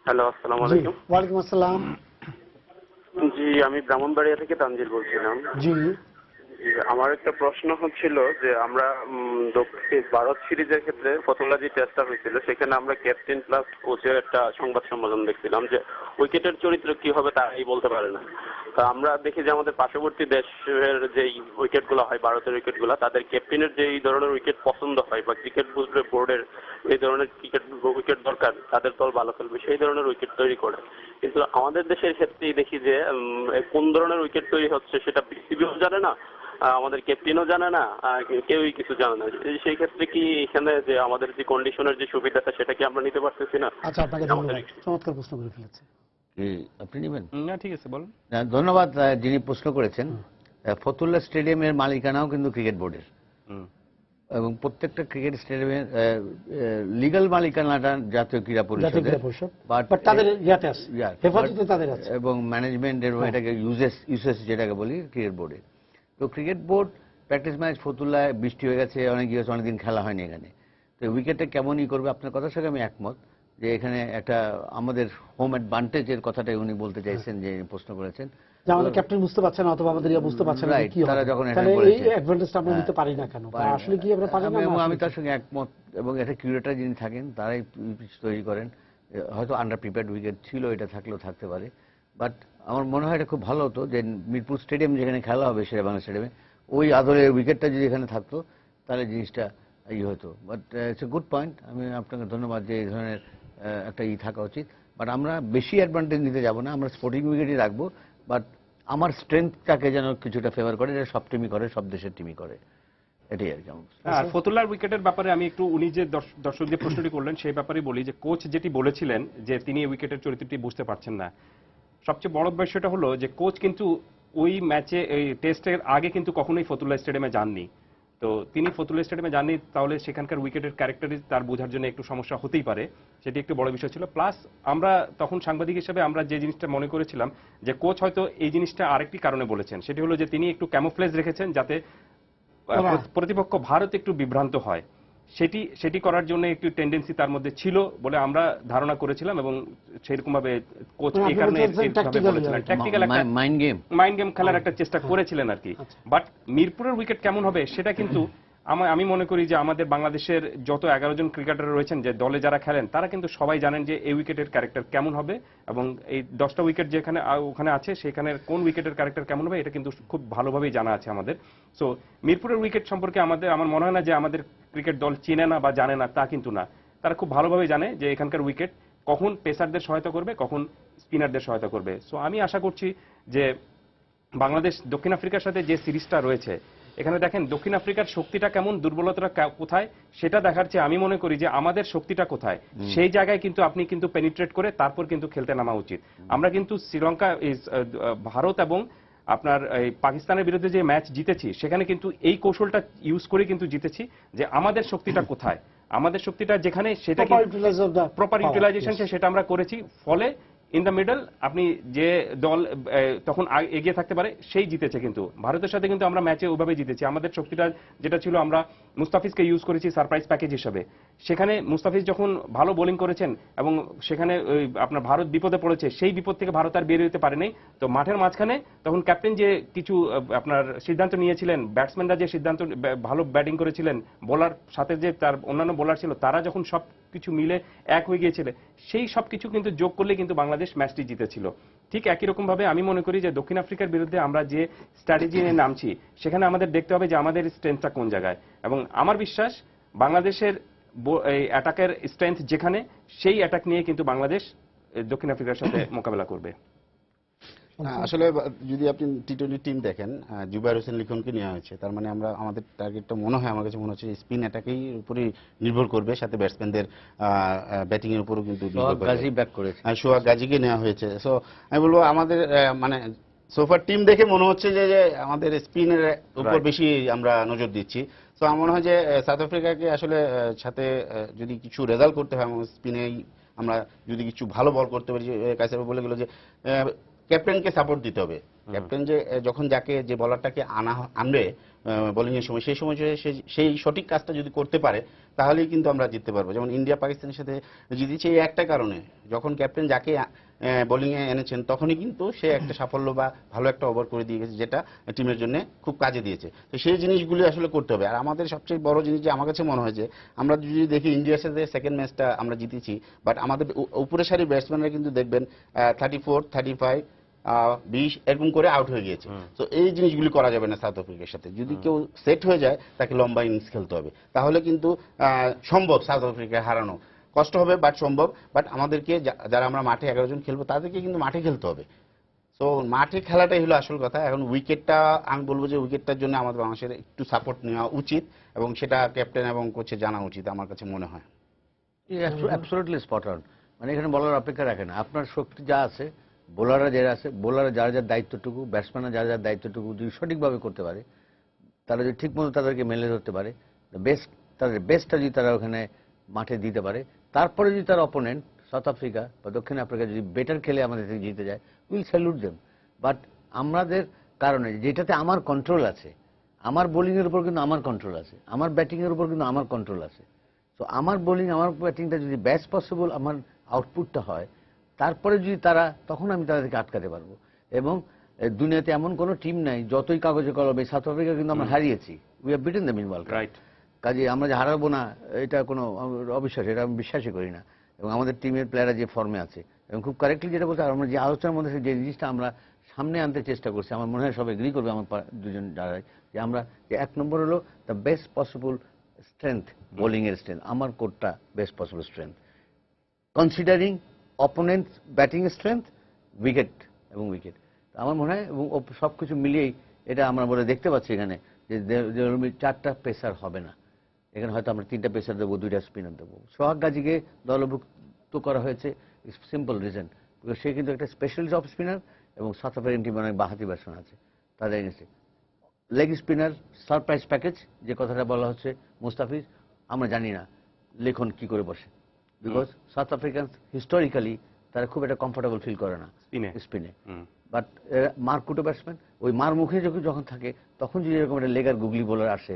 হ্যালো, আসসালামু আলাইকুম। ওয়ালাইকুম আসসালাম। জি, আমি ব্রাহ্মণবাড়িয়া থেকে তানজিল বলছিলাম। জি, আমার একটা প্রশ্ন হচ্ছিল যে আমরা ভারত সিরিজের ক্ষেত্রে ফতুল্লা যে টেস্টটা হয়েছিল, সেখানে আমরা ক্যাপ্টেন প্লাস কোচের একটা সংবাদ সম্মেলন দেখছিলাম যে উইকেটের চরিত্র কি হবে তাই বলতে পারে না। তা আমরা দেখি যে আমাদের পার্শ্ববর্তী দেশের যে উইকেটগুলো হয়, ভারতের উইকেটগুলো, তাদের ক্যাপ্টেনের যে এই ধরনের উইকেট পছন্দ হয় বা ক্রিকেট বোর্ডের এই ধরনের উইকেট দরকার, তাদের দল ভালো খেলবে, সেই ধরনের উইকেট তৈরি করে। কিন্তু আমাদের দেশের ক্ষেত্রেই দেখি যে কোন ধরনের উইকেট তৈরি হচ্ছে সেটা বিসিবিও জানে না, আমাদের ক্যাপ্টেনও জানে না, কেউই কিছু জানে না। সেই ক্ষেত্রে কি এখানে যে আমাদের যে কন্ডিশনের যে সুবিধাটা সেটা কি আমরা নিতে পারতেছি না? আচ্ছা, আপনাকে ধন্যবাদ, চমৎকার প্রশ্ন করে ফেলেছে। কি আপনি নেবেন? না ঠিক আছে বলুন। ধন্যবাদ যিনি প্রশ্ন করেছেন। ফতুল্লা স্টেডিয়ামের মালিকানাও কিন্তু ক্রিকেট বোর্ডের, এবং প্রত্যেকটা ক্রিকেট স্টেডিয়ামের লিগ্যাল মালিকানাটা জাতীয় ক্রীড়া পরিষদের, বাট তাদের ইয়াতে আছে, হেফাজতে তাদের আছে, এবং ম্যানেজমেন্ট এবং এটাকে ইউসেস যেটাকে বলি ক্রিকেট বোর্ডে। তো ক্রিকেট বোর্ড প্র্যাকটিস ম্যাচ ফতুল্লায় বৃষ্টি হয়ে গেছে, অনেক গিয়েছে, অনেকদিন খেলা হয়নি এখানে। তো উইকেটটা কেমনই করবে, আপনার কথার সঙ্গে আমি একমত যে এখানে একটা আমাদের হোম অ্যাডভান্টেজের কথাটাই উনি বলতে চাইছেন, যে প্রশ্ন করেছেন যে আমাদের ক্যাপ্টেন বুঝতে পারছে না অথবা আমাদের বুঝতে পারছে না কি তারা হবে, যখন তাহলে বলেছে এই অ্যাডভান্টেজটা আমরা নিতে পারি না কেন, আসলে কি আমরা পারি না? আমি তার সঙ্গে একমত, এবং এটা কিউরেটর যিনি থাকেন তারাই পিচ তৈরি করেন। হয়তো আন্ডার প্রিপেয়ার্ড উইকেট ছিল, এটা থাকলেও থাকতে পারে, বাট আমার মনে হয় এটা খুব ভালো হতো যে মিরপুর স্টেডিয়াম যেখানে খেলা হবে শেরেবাংলা স্টেডিয়ামে ওই আদলের উইকেটটা যদি এখানে থাকতো তাহলে জিনিসটা হতো। But it's a good point, আমি আপনাকে ধন্যবাদ যে এই ধরনের একটা থাকা উচিত। বাট আমরা বেশি অ্যাডভান্টেজ নিতে যাব না, আমরা স্পোর্টিং উইকেটই রাখবো, বাট আমার স্ট্রেংথটাকে যেন কিছুটা ফেভার করে, এটা সব টিমই করে, সব দেশের টিমই করে, এটাই আর কি। আর ফতুল্লার উইকেটের ব্যাপারে আমি একটু, উনি যে দর্শক যে প্রশ্নটি করলেন সেই ব্যাপারে বলি যে কোচ যেটি বলেছিলেন যে তিনি উইকেটের চরিত্রটি বুঝতে পারছেন না, সবচেয়ে বড় বিষয়টা হলো যে কোচ কিন্তু ওই ম্যাচে এই টেস্টের আগে কিন্তু কখনোই ফতুল্লা স্টেডিয়ামে যাননি। তো তিনি ফতুল্লা স্টেডিয়ামে যাননি, তাহলে সেখানকার উইকেটের ক্যারেক্টারই তার বোঝার জন্য একটু সমস্যা হতেই পারে, সেটি একটু বড় বিষয় ছিল। প্লাস আমরা তখন সাংবাদিক হিসেবে আমরা যে জিনিসটা মনে করেছিলাম যে কোচ হয়তো এই জিনিসটা আরেকটি কারণে বলেছেন, সেটি হলো যে তিনি একটু ক্যামোফ্লেজ রেখেছেন যাতে প্রতিপক্ষ ভারত একটু বিভ্রান্ত হয়, সেটি করার জন্য একটু টেন্ডেন্সি তার মধ্যে ছিল বলে আমরা ধারণা করেছিলাম, এবং সেরকম ভাবে কোচ এই কারণে বলেছিলেন ট্যাকটিক্যাল একটা মাইন্ড গেম খেলার একটা চেষ্টা করেছিলেন আর কি। বাট মিরপুরের উইকেট কেমন হবে সেটা কিন্তু আমি মনে করি যে আমাদের বাংলাদেশের যত 11 জন ক্রিকেটার রয়েছেন যে দলে যারা খেলেন তারা কিন্তু সবাই জানেন যে এই উইকেটের ক্যারেক্টার কেমন হবে, এবং এই 10টা উইকেট যেখানে ওখানে আছে সেখানে কোন উইকেটের ক্যারেক্টার কেমন হবে এটা কিন্তু খুব ভালোভাবেই জানা আছে আমাদের। সো মিরপুরের উইকেট সম্পর্কে আমার মনে হয় না যে আমাদের ক্রিকেট দল চেনে না বা জানে না, তা কিন্তু না, তারা খুব ভালোভাবে জানে যে এখানকার উইকেট কখন পেসারদের সহায়তা করবে, কখন স্পিনারদের সহায়তা করবে। সো আমি আশা করছি যে বাংলাদেশ দক্ষিণ আফ্রিকার সাথে যে সিরিজটা রয়েছে, এখানে দেখেন দক্ষিণ আফ্রিকার শক্তিটা কেমন, দুর্বলতাটা কোথায় সেটা দেখার চেয়ে আমি মনে করি যে আমাদের শক্তিটা কোথায় সেই জায়গায় কিন্তু আপনি কিন্তু পেনিট্রেট করে তারপর কিন্তু খেলতে নামা উচিত। আমরা কিন্তু শ্রীলঙ্কা, ভারত এবং আপনার এই পাকিস্তানের বিরুদ্ধে যে ম্যাচ জিতেছি সেখানে কিন্তু এই কৌশলটা ইউজ করে কিন্তু জিতেছি, যে আমাদের শক্তিটা কোথায়, আমাদের শক্তিটা যেখানে সেটা প্রপার ইউটিলাইজেশন সেটা আমরা করেছি, ফলে ইন দ্য মিডল আপনি যে দল তখন এগিয়ে থাকতে পারে সেই জিতেছে। কিন্তু ভারতের সাথে কিন্তু আমরা ম্যাচে ওইভাবে জিতেছি, আমাদের শক্তিটা যেটা ছিল আমরা মুস্তাফিজকে ইউজ করেছি সারপ্রাইজ প্যাকেজ হিসেবে, সেখানে মুস্তাফিজ যখন ভালো বোলিং করেছেন এবং সেখানে আপনার ভারত বিপদে পড়েছে, সেই বিপদ থেকে ভারত আর বের হতে পারে নাই। তো মাঠের মাঝখানে তখন ক্যাপ্টেন যে কিছু আপনার সিদ্ধান্ত নিয়েছিলেন, ব্যাটসম্যানরা যে সিদ্ধান্ত ভালো ব্যাটিং করেছিলেন, বোলার সাথে যে তার অন্যান্য বোলার ছিল তারা যখন সব কিছু মিলে এক হয়ে গিয়েছিল, সেই সব কিছু কিন্তু যোগ করলে কিন্তু বাংলাদেশ ম্যাচটি জিতেছিল। ঠিক একই রকম ভাবে আমি মনে করি যে দক্ষিণ আফ্রিকার বিরুদ্ধে আমরা যে স্ট্র্যাটেজি নিয়ে নামছি সেখানে আমাদের দেখতে হবে যে আমাদের স্ট্রেংথটা কোন জায়গায়, এবং আমার বিশ্বাস বাংলাদেশের অ্যাটাকের স্ট্রেংথ যেখানে, সেই অ্যাটাক নিয়ে কিন্তু বাংলাদেশ দক্ষিণ আফ্রিকার সাথে মোকাবেলা করবে। আসলে যদি আপনি টি-20 টিম দেখেন, জুবাইর হোসেন লিখনকে নেওয়া হয়েছে, তার মানে আমরা আমাদের টার্গেটটা মনে হয়, আমার কাছে মনে হচ্ছে স্পিন অ্যাটাকেই উপরই নির্ভর করবে, সাথে ব্যাটসম্যানদের ব্যাটিং এর উপরও কিন্তু সোহাগ গাজীকে নেওয়া হয়েছে। সো আমি বলবো আমাদের মানে সোফার টিম দেখে মনে হচ্ছে যে আমাদের স্পিনের উপর বেশি আমরা নজর দিচ্ছি। তো আমার মনে হয় যে সাউথ আফ্রিকাকে আসলে সাথে যদি কিছু রেজাল্ট করতে হয়, স্পিনেই আমরা যদি কিছু ভালো বল করতে পারি, কাইসার বলে গেল যে ক্যাপ্টেনকে সাপোর্ট দিতে হবে। ক্যাপ্টেন যে যখন যাকে যে বলারটাকে আনবে বোলিং এর সময়, সেই সময় সেই সঠিক কাজটা যদি করতে পারে তাহলেই কিন্তু আমরা জিততে পারবো। যেমন ইন্ডিয়া পাকিস্তানের সাথে জিতেছে এই একটা কারণে, যখন ক্যাপ্টেন যাকে বোলিং এ এনেছেন তখনই কিন্তু সে একটা সাফল্য বা ভালো একটা ওভার করে দিয়ে গেছে, যেটা টিমের জন্য খুব কাজে দিয়েছে। তো সেই জিনিসগুলি আসলে করতে হবে। আর আমাদের সবচেয়ে বড় জিনিস যে আমার কাছে মনে হয় যে আমরা যদি দেখি ইন্ডিয়ার সাথে সেকেন্ড ম্যাচটা আমরা জিতেছি, বাট আমাদের উপরের সারি ব্যাটসম্যানরা কিন্তু দেখবেন 34, 35, 20 এরকম করে আউট হয়ে গিয়েছে। তো এই জিনিসগুলি করা যাবে না সাউথ আফ্রিকার সাথে। যদি কেউ সেট হয়ে যায় তাকে লম্বা ইনিংস খেলতে হবে, তাহলে কিন্তু সম্ভব সাউথ আফ্রিকা হারানো। কষ্ট হবে বাট সম্ভব। বাট আমাদেরকে যারা আমরা মাঠে 11 জন খেলবো তাদেরকে কিন্তু মাঠে খেলতে হবে। তো মাঠে খেলাটাই হলো আসল কথা। এখন উইকেটটা আমি বলবো যে উইকেটটার জন্য আমাদের বাংলাদেশের একটু সাপোর্ট নেওয়া উচিত এবং সেটা ক্যাপ্টেন এবং কোচের জানা উচিত আমার কাছে মনে হয়। Absolutely spot on. মানে এখানে বলার অপেক্ষা রাখে না, আপনার শক্তি যা আছে, বোলাররা যারা আছে, বোলাররা যার যার দায়িত্বটুকু, ব্যাটসম্যানরা যার যার দায়িত্বটুকু যদি সঠিকভাবে করতে পারে, তারা যদি ঠিকমতো তাদেরকে মেলে ধরতে পারে, বেস্ট তাদের বেস্টটা যদি তারা ওখানে মাঠে দিতে পারে, তারপরে যদি তার অপোনেন্ট সাউথ আফ্রিকা বা দক্ষিণ আফ্রিকা যদি বেটার খেলে আমাদের থেকে জিতে যায়, উইল স্যালুট দেম। বাট আমাদের কারণে যেটাতে আমার কন্ট্রোল আছে, আমার বোলিংয়ের উপর কিন্তু আমার কন্ট্রোল আছে, আমার ব্যাটিংয়ের উপর কিন্তু আমার কন্ট্রোল আছে। তো আমার বোলিং, আমার ব্যাটিংটা যদি বেস্ট পসিবল আমার আউটপুটটা হয়, তারপরে যদি তারা, তখন আমি তাদেরকে আটকাতে পারবো। এবং দুনিয়াতে এমন কোনো টিম নাই, যতই কাগজে কলমে, সাউথ আফ্রিকা কিন্তু আমরা হারিয়েছি, we have beaten them in world cup. Right. কাজে আমরা যে হারাবো না, এটা কোনো অবিশ্বাস, এটা আমি বিশ্বাসই করি না। এবং আমাদের টিমের প্লেয়াররা যে ফর্মে আছে, এবং খুব কারেক্টলি যেটা বলতে, আমরা যে আলোচনার মধ্যে যে জিনিসটা আমরা সামনে আনতে চেষ্টা করছি, আমার মনে হয় সব এগ্রি করবে আমার দুজন যারা, যে আমরা যে 1 নম্বর হলো the best possible strength, bowling এর স্ট্রেংথ, আমার কোর্টটা best possible strength, considering opponent batting strength, wicket এবং উইকেট। আমার মনে হয় এবং সবকিছু মিলিয়েই এটা আমরা বলে দেখতে পাচ্ছি এখানে যে 4টা পেসার হবে না, এখানে হয়তো আমরা 3টা পেসার দেবো, 2টা স্পিনার দেবো। সোহাগ গাজীকে দলভুক্ত করা হয়েছে সিম্পল রিজন, বিকজ সে কিন্তু একটা স্পেশালিস্ট অফ স্পিনার এবং সাউথ আফ্রিকান টিমে অনেক বাহাতি ব্যাটসম্যান আছে তাদের এগেন্সে। লেগ স্পিনার সারপ্রাইজ প্যাকেজ যে কথাটা বলা হচ্ছে, মুস্তাফিজ, আমরা জানি না লেখন কি করে বসে, বিকজ সাউথ আফ্রিকান হিস্টোরিক্যালি তারা খুব একটা কমফোর্টেবল ফিল করে না স্পিনে। বাট মারকুটো ব্যাটসম্যান, ওই মার মুখে যখন থাকে, তখন যদি এরকম একটা লেগার গুগলি বোলার আসে,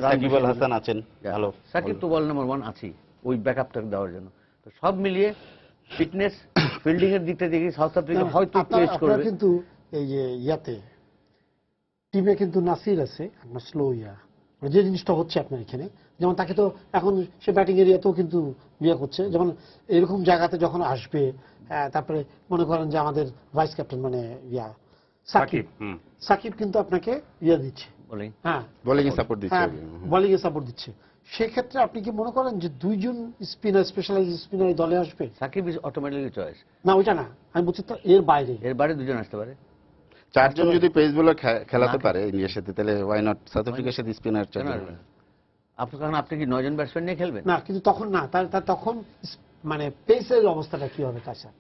সাকিব আল হাসান আছেন ভালো, সাকিব তো বল নাম্বার 1 আছেই ওই ব্যাকআপটা দেওয়ার জন্য। তো সব মিলিয়ে ফিটনেস, ফিল্ডিং এর দিকটা দেখি সাউথ আফ্রিকা হয়তো পেশ করবে। কিন্তু এই যে ইয়াতে টিমে কিন্তু নাসির আছে, আপনার স্লো যে জিনিসটা হচ্ছে আপনার এখানে, যেমন তাকে তো এখন সে ব্যাটিং এরিয়াতেও কিন্তু ইয়ে করছে, যেমন এরকম জায়গাতে যখন আসবে, তারপরে মনে করেন যে আমাদের ভাইস ক্যাপ্টেন মানে সাকিব কিন্তু আপনাকে ইয়ে দিচ্ছে, বোলিং এ সাপোর্ট দিচ্ছে, বোলিং এ সাপোর্ট দিচ্ছে। সেক্ষেত্রে আপনি কি মনে করেন যে 2জন স্পিনার, স্পেশালাইজ স্পিনার এই দলে আসবে? সাকিব ইজ অটোমেটিক্যালি চয়েস না, ওইটা না, আমি বলছি তো এর বাইরে 2জন আসতে পারে। 4জন যদি পেস বোলার খেলাতে পারে ইন্ডিয়ার সাথে, তাহলে ওয়াই নট সাউথ আফ্রিকার সাথে স্পিনার 4জন। আপনি কি 9জন ব্যাটসম্যান নিয়ে খেলবেন? না, কিন্তু তখন না, তার তখন মানে পেসের অবস্থাটা কি হবে তার সাথে?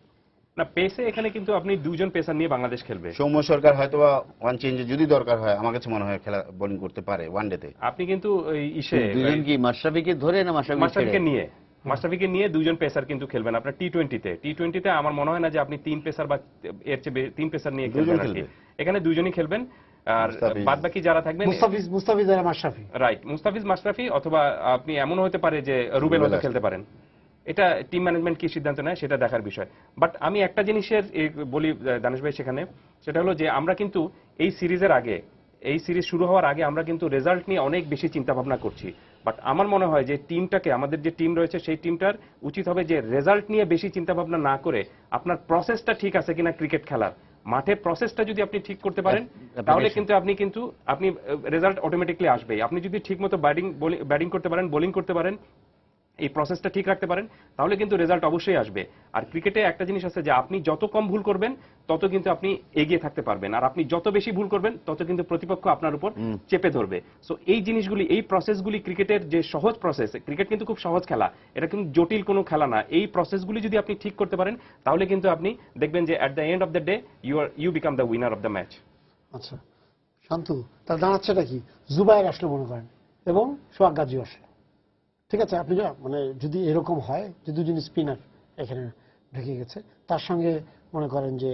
না, পেসে এখানে কিন্তু আপনি 2জন পেসার নিয়ে বাংলাদেশ খেলবে। সৌম্য সরকার হয়তো ওয়ান চেঞ্জে যদি দরকার হয়, আমার কাছে মনে হয় খেলা বোলিং করতে পারে ওয়ানডেতে। আপনি কিন্তু ইসে 2জন কি মাশরাফিকে ধরে না মাশরাফিকে নিয়ে 2জন পেসার কিন্তু খেলবেন আপনার টি-20তে। আমার মনে হয় না যে আপনি 3 পেসার বা এর চেয়ে 3 পেসার নিয়ে খেলবেন আর কি। এখানে 2জনই খেলবেন, আর বাদ বাকি যারা থাকবেন মুস্তাফিজ আর মাশরাফি, রাইট, মুস্তাফিজ মাশরাফি, অথবা আপনি এমন হতে পারে যে রুবেল হয়তো খেলতে পারেন। এটা টিম ম্যানেজমেন্ট কি সিদ্ধান্ত নেয় সেটা দেখার বিষয়। বাট আমি একটা জিনিসের বলি দানেশ ভাই সেখানে, সেটা হলো যে আমরা কিন্তু এই সিরিজ শুরু হওয়ার আগে আমরা কিন্তু রেজাল্ট নিয়ে অনেক বেশি চিন্তা ভাবনা করছি। বাট আমার মনে হয় যে টিমটাকে, আমাদের যে টিম রয়েছে সেই টিমটার উচিত হবে যে রেজাল্ট নিয়ে বেশি চিন্তা ভাবনা না করে আপনার প্রসেসটা ঠিক আছে কিনা ক্রিকেট খেলার, মাঠের প্রসেসটা যদি আপনি ঠিক করতে পারেন, তাহলে কিন্তু আপনি রেজাল্ট অটোমেটিকলি আসবেই। আপনি যদি ঠিকমতো ব্যাটিং করতে পারেন, বোলিং করতে পারেন, এই প্রসেসটা ঠিক রাখতে পারেন, তাহলে কিন্তু রেজাল্ট অবশ্যই আসবে। আর ক্রিকেটে একটা জিনিস আছে যে আপনি যত কম ভুল করবেন তত কিন্তু আপনি এগিয়ে থাকতে পারবেন, আর আপনি যত বেশি ভুল করবেন তত কিন্তু প্রতিপক্ষ আপনার উপর চেপে ধরবে। সো এই জিনিসগুলি, এই প্রসেসগুলি ক্রিকেটের যে সহজ প্রসেস, ক্রিকেট কিন্তু খুব সহজ খেলা, এটা কিন্তু জটিল কোনো খেলা না। এই প্রসেসগুলি যদি আপনি ঠিক করতে পারেন, তাহলে কিন্তু আপনি দেখবেন যে at the end of the day you become the winner of the match. আচ্ছা শান্তু, তার দাঁড়াচ্ছেটা কি? জুবায়ের আসলে মনে করেন এবং সোহাগ গাজী আসলো, ঠিক আছে, আপনি মানে যদি এরকম হয় যে 2জন স্পিনার এখানে ঢুকে গেছে, তার সঙ্গে মনে করেন যে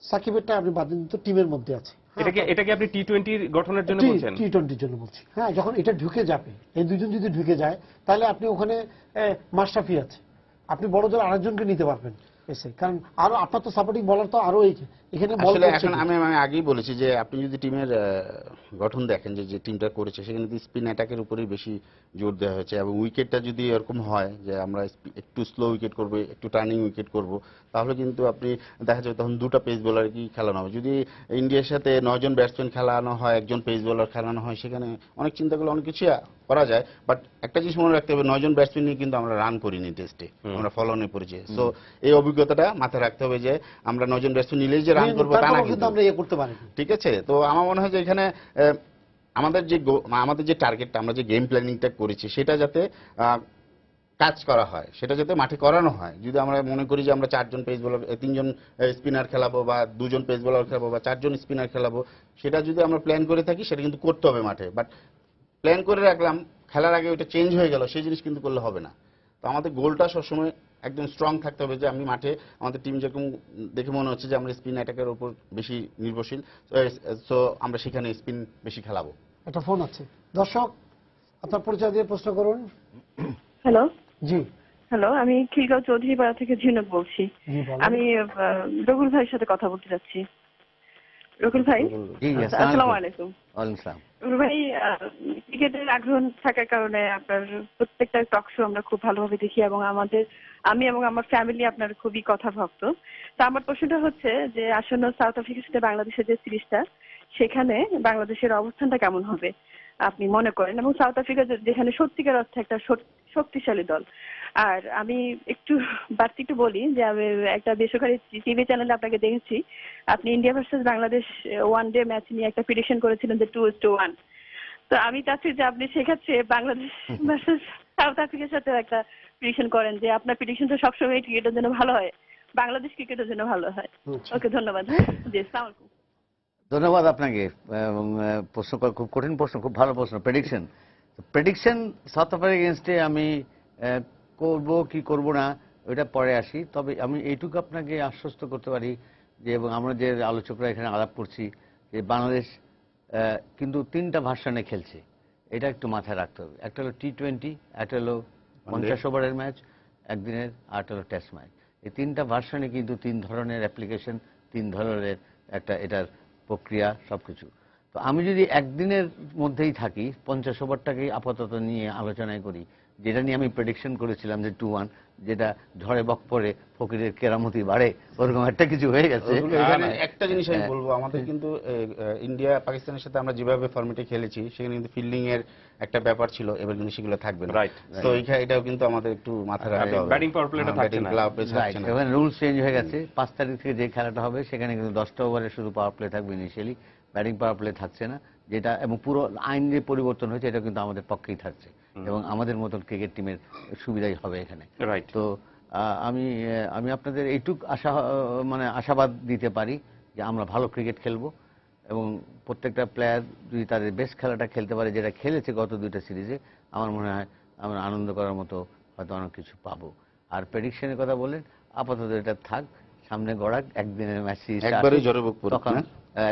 সাকিবেরটা আপনি বাদ দিন, তো টিমের মধ্যে আছে। এটাকে আপনি টি-20 গঠনের জন্য বলছেন? টি-20 জন্য বলছি, হ্যাঁ। যখন এটা ঢুকে যাবে, এই 2জন যদি ঢুকে যায়, তাহলে আপনি ওখানে মাশরাফি আছে, আপপ বড় জোর আরেকজনকে নিতে পারবেন এসে, কারণ আরো আপনার তো সাপোর্টিং বলার তো আরো এখানে বল আসলে করছে এখন কি? আমি আগেই বলেছি যে আপনি যদি টিমের গঠন দেখেন যে টিমটা করেছে সেখানে স্পিন অ্যাটাকের উপরেই বেশি জোর দেওয়া হয়েছে এবং উইকেটটা যদি এরকম হয় যে আমরা একটু স্লো উইকেট করবো, একটু টার্নিং উইকেট করব, তাহলে কিন্তু আপনি দেখা যাবে তখন দুটো পেস বোলার কি খেলানো হবে। যদি ইন্ডিয়ার সাথে 9 জন ব্যাটসম্যান খেলানো হয়, একজন পেস বোলার খেলানো হয়, সেখানে অনেক চিন্তা করলে অনেক কিছু করা যায়। বাট একটা জিনিস মনে রাখতে হবে, 9 জন ব্যাটসম্যান নিয়ে কিন্তু আমরা রান করিনি টেস্টে, আমরা ফলনে পড়েছি। সো এই অভিজ্ঞতাটা মাথায় রাখতে হবে যে আমরা 9 জন ব্যাটসম্যান নিলেই যে রান করবো তা না তারপরেও কিন্তু কিন্তু। আমরা ইয়ে করতে পারি। ঠিক আছে, তো আমার মনে হয় যে এখানে আমাদের যে টার্গেটটা, আমরা যে গেম প্ল্যানিংটা করেছি সেটা যাতে কাজ করা হয়, সেটা যাতে মাঠে করানো হয়। যদি আমরা মনে করি যে আমরা 4 জন পেস বোলার, 3 জন স্পিনার খেলাবো বা 2 জন পেস বোলার খেলাবো বা 4 জন স্পিনার খেলাবো, সেটা যদি আমরা প্ল্যান করে থাকি সেটা কিন্তু করতে হবে মাঠে। বাট প্ল্যান করে রাখলাম, খেলার আগে ওইটা চেঞ্জ হয়ে গেল, সেই জিনিস কিন্তু করলে হবে না। তো আমাদের গোলটা সবসময় একদম স্ট্রং থাকতে হবে যে আমি মাঠে আমাদের টিম যেরকম দেখে মনে হচ্ছে যে আমরা স্পিন অ্যাটাকের উপর বেশি নির্ভরশীল, সো আমরা সেখানে স্পিন বেশি খেলাবো। একটা ফোন আছে। দর্শক, আপনার পরিচয় দিয়ে প্রশ্ন করুন। হ্যালো জি হ্যালো, আমি খিলগাঁও চৌধুরীপাড়া থেকে ঝিনুক বলছি। জি বলেন। আমি রকুল ভাইয়ের সাথে কথা বলতে চাচ্ছি। রকুল ভাই, জি, আসসালামু আলাইকুম। ওয়ালাইকুম আসসালাম। রকুল ভাই, ক্রিকেটের আগ্রহ থাকার কারণে আপনার প্রত্যেকটা টক শো আমরা খুব ভালোভাবে দেখি এবং আমি এবং আমার ফ্যামিলি আপনার খুবই কথা ভক্ত। তো আমার প্রশ্নটা হচ্ছে যে আসন্ন সাউথ আফ্রিকার সাথে বাংলাদেশের যে সিরিজটা, সেখানে বাংলাদেশের অবস্থানটা কেমন হবে আপনি মনে করেন, এবং সাউথ আফ্রিকা যেখানে সত্যিকার অর্থে একটা শক্তিশালী দল। আর আমি বাড়তি একটু বলি যে আমি একটা বেসরকারি টিভি চ্যানেলে আপনাকে দেখেছি, আপনি India versus Bangladesh one day match নিয়ে একটা প্রেডিকশন করেছিলেন যে 2-1। তো আমি চাচ্ছি যে আপনি সেক্ষেত্রে বাংলাদেশ ভার্সেস সাউথ আফ্রিকার সাথে একটা প্রেডিকশন করেন, যে আপনার প্রেডিকশনটা সবসময় ক্রিকেটের জন্য ভালো হয়, বাংলাদেশ ক্রিকেটের জন্য ভালো হয়। ওকে, ধন্যবাদ। জি, আসসালামু আলাইকুম। ধন্যবাদ আপনাকে। এবং প্রশ্ন খুব কঠিন প্রশ্ন, খুব ভালো প্রশ্ন। প্রেডিকশন সাউথ আফ্রিকা এগেনস্টে আমি করব কি করব না ওইটা পরে আসি। তবে আমি এইটুকু আপনাকে আশ্বস্ত করতে পারি যে, এবং আমরা যে আলোচকরা এখানে আলাপ করছি, যে বাংলাদেশ কিন্তু 3টা ভার্সনে খেলছে, এটা একটু মাথায় রাখতে হবে। একটা হলো T20, একটা হলো 50 ওভারের ম্যাচ একদিনের, আর একটা হলো টেস্ট ম্যাচ। এই 3টা ভার্সনে কিন্তু 3 ধরনের অ্যাপ্লিকেশন, 3 ধরনের একটা এটার প্রক্রিয়া, সবকিছু। তো আমি যদি একদিনের মধ্যেই থাকি, 50 ওভারটাকেই আপাতত নিয়ে আলোচনায় করি, যেটা নিয়ে আমি প্রেডিকশন করেছিলাম যে 2-1, যেটা ঝড়ে বক পড়ে ফকিরের কেরামতি বাড়ে, ওরকম একটা কিছু হয়ে গেছে। এখানে একটা জিনিস আমি বলবো, আমাদের কিন্তু ইন্ডিয়া পাকিস্তানের সাথে আমরা যেভাবে ফরম্যাটে খেলেছি সেখানে কিন্তু ফিল্ডিং এর একটা ব্যাপার ছিল, এবার কিন্তু সেগুলো থাকবে না। রাইট। তো এটাও কিন্তু আমাদের একটু মাথায় রাখতে হবে। ব্যাটিং পাওয়ার প্লেটা থাকছে না। রাইট, এখানে রুলস চেঞ্জ হয়ে গেছে। 5 তারিখ থেকে যে খেলাটা হবে সেখানে কিন্তু 10টা ওভারে শুধু পাওয়ার প্লে থাকবে ইনিশিয়ালি, ব্যাটিং পাওয়ার প্লে থাকছে না, যেটা, এবং পুরো আইন যে পরিবর্তন হয়েছে এটা কিন্তু আমাদের পক্ষেই থাকছে এবং আমাদের মতন ক্রিকেট টিমের সুবিধাই হবে এখানে। রাইট। তো আমি আপনাদের এইটুক আশাবাদ দিতে পারি যে আমরা ভালো ক্রিকেট খেলবো এবং প্রত্যেকটা প্লেয়ার যদি তাদের বেস্ট খেলাটা খেলতে পারে, যেটা খেলেছে গত 2টা সিরিজে, আমার মনে হয় আমরা আনন্দ করার মতো হয়তো অনেক কিছু পাবো। আর প্রেডিকশনের কথা বললেন, আপাতত এটা থাক, সামনে গড়াক, একদিনের ম্যাচ সিরিজ একবারই ঝড়ে বক পড়ুক, তখন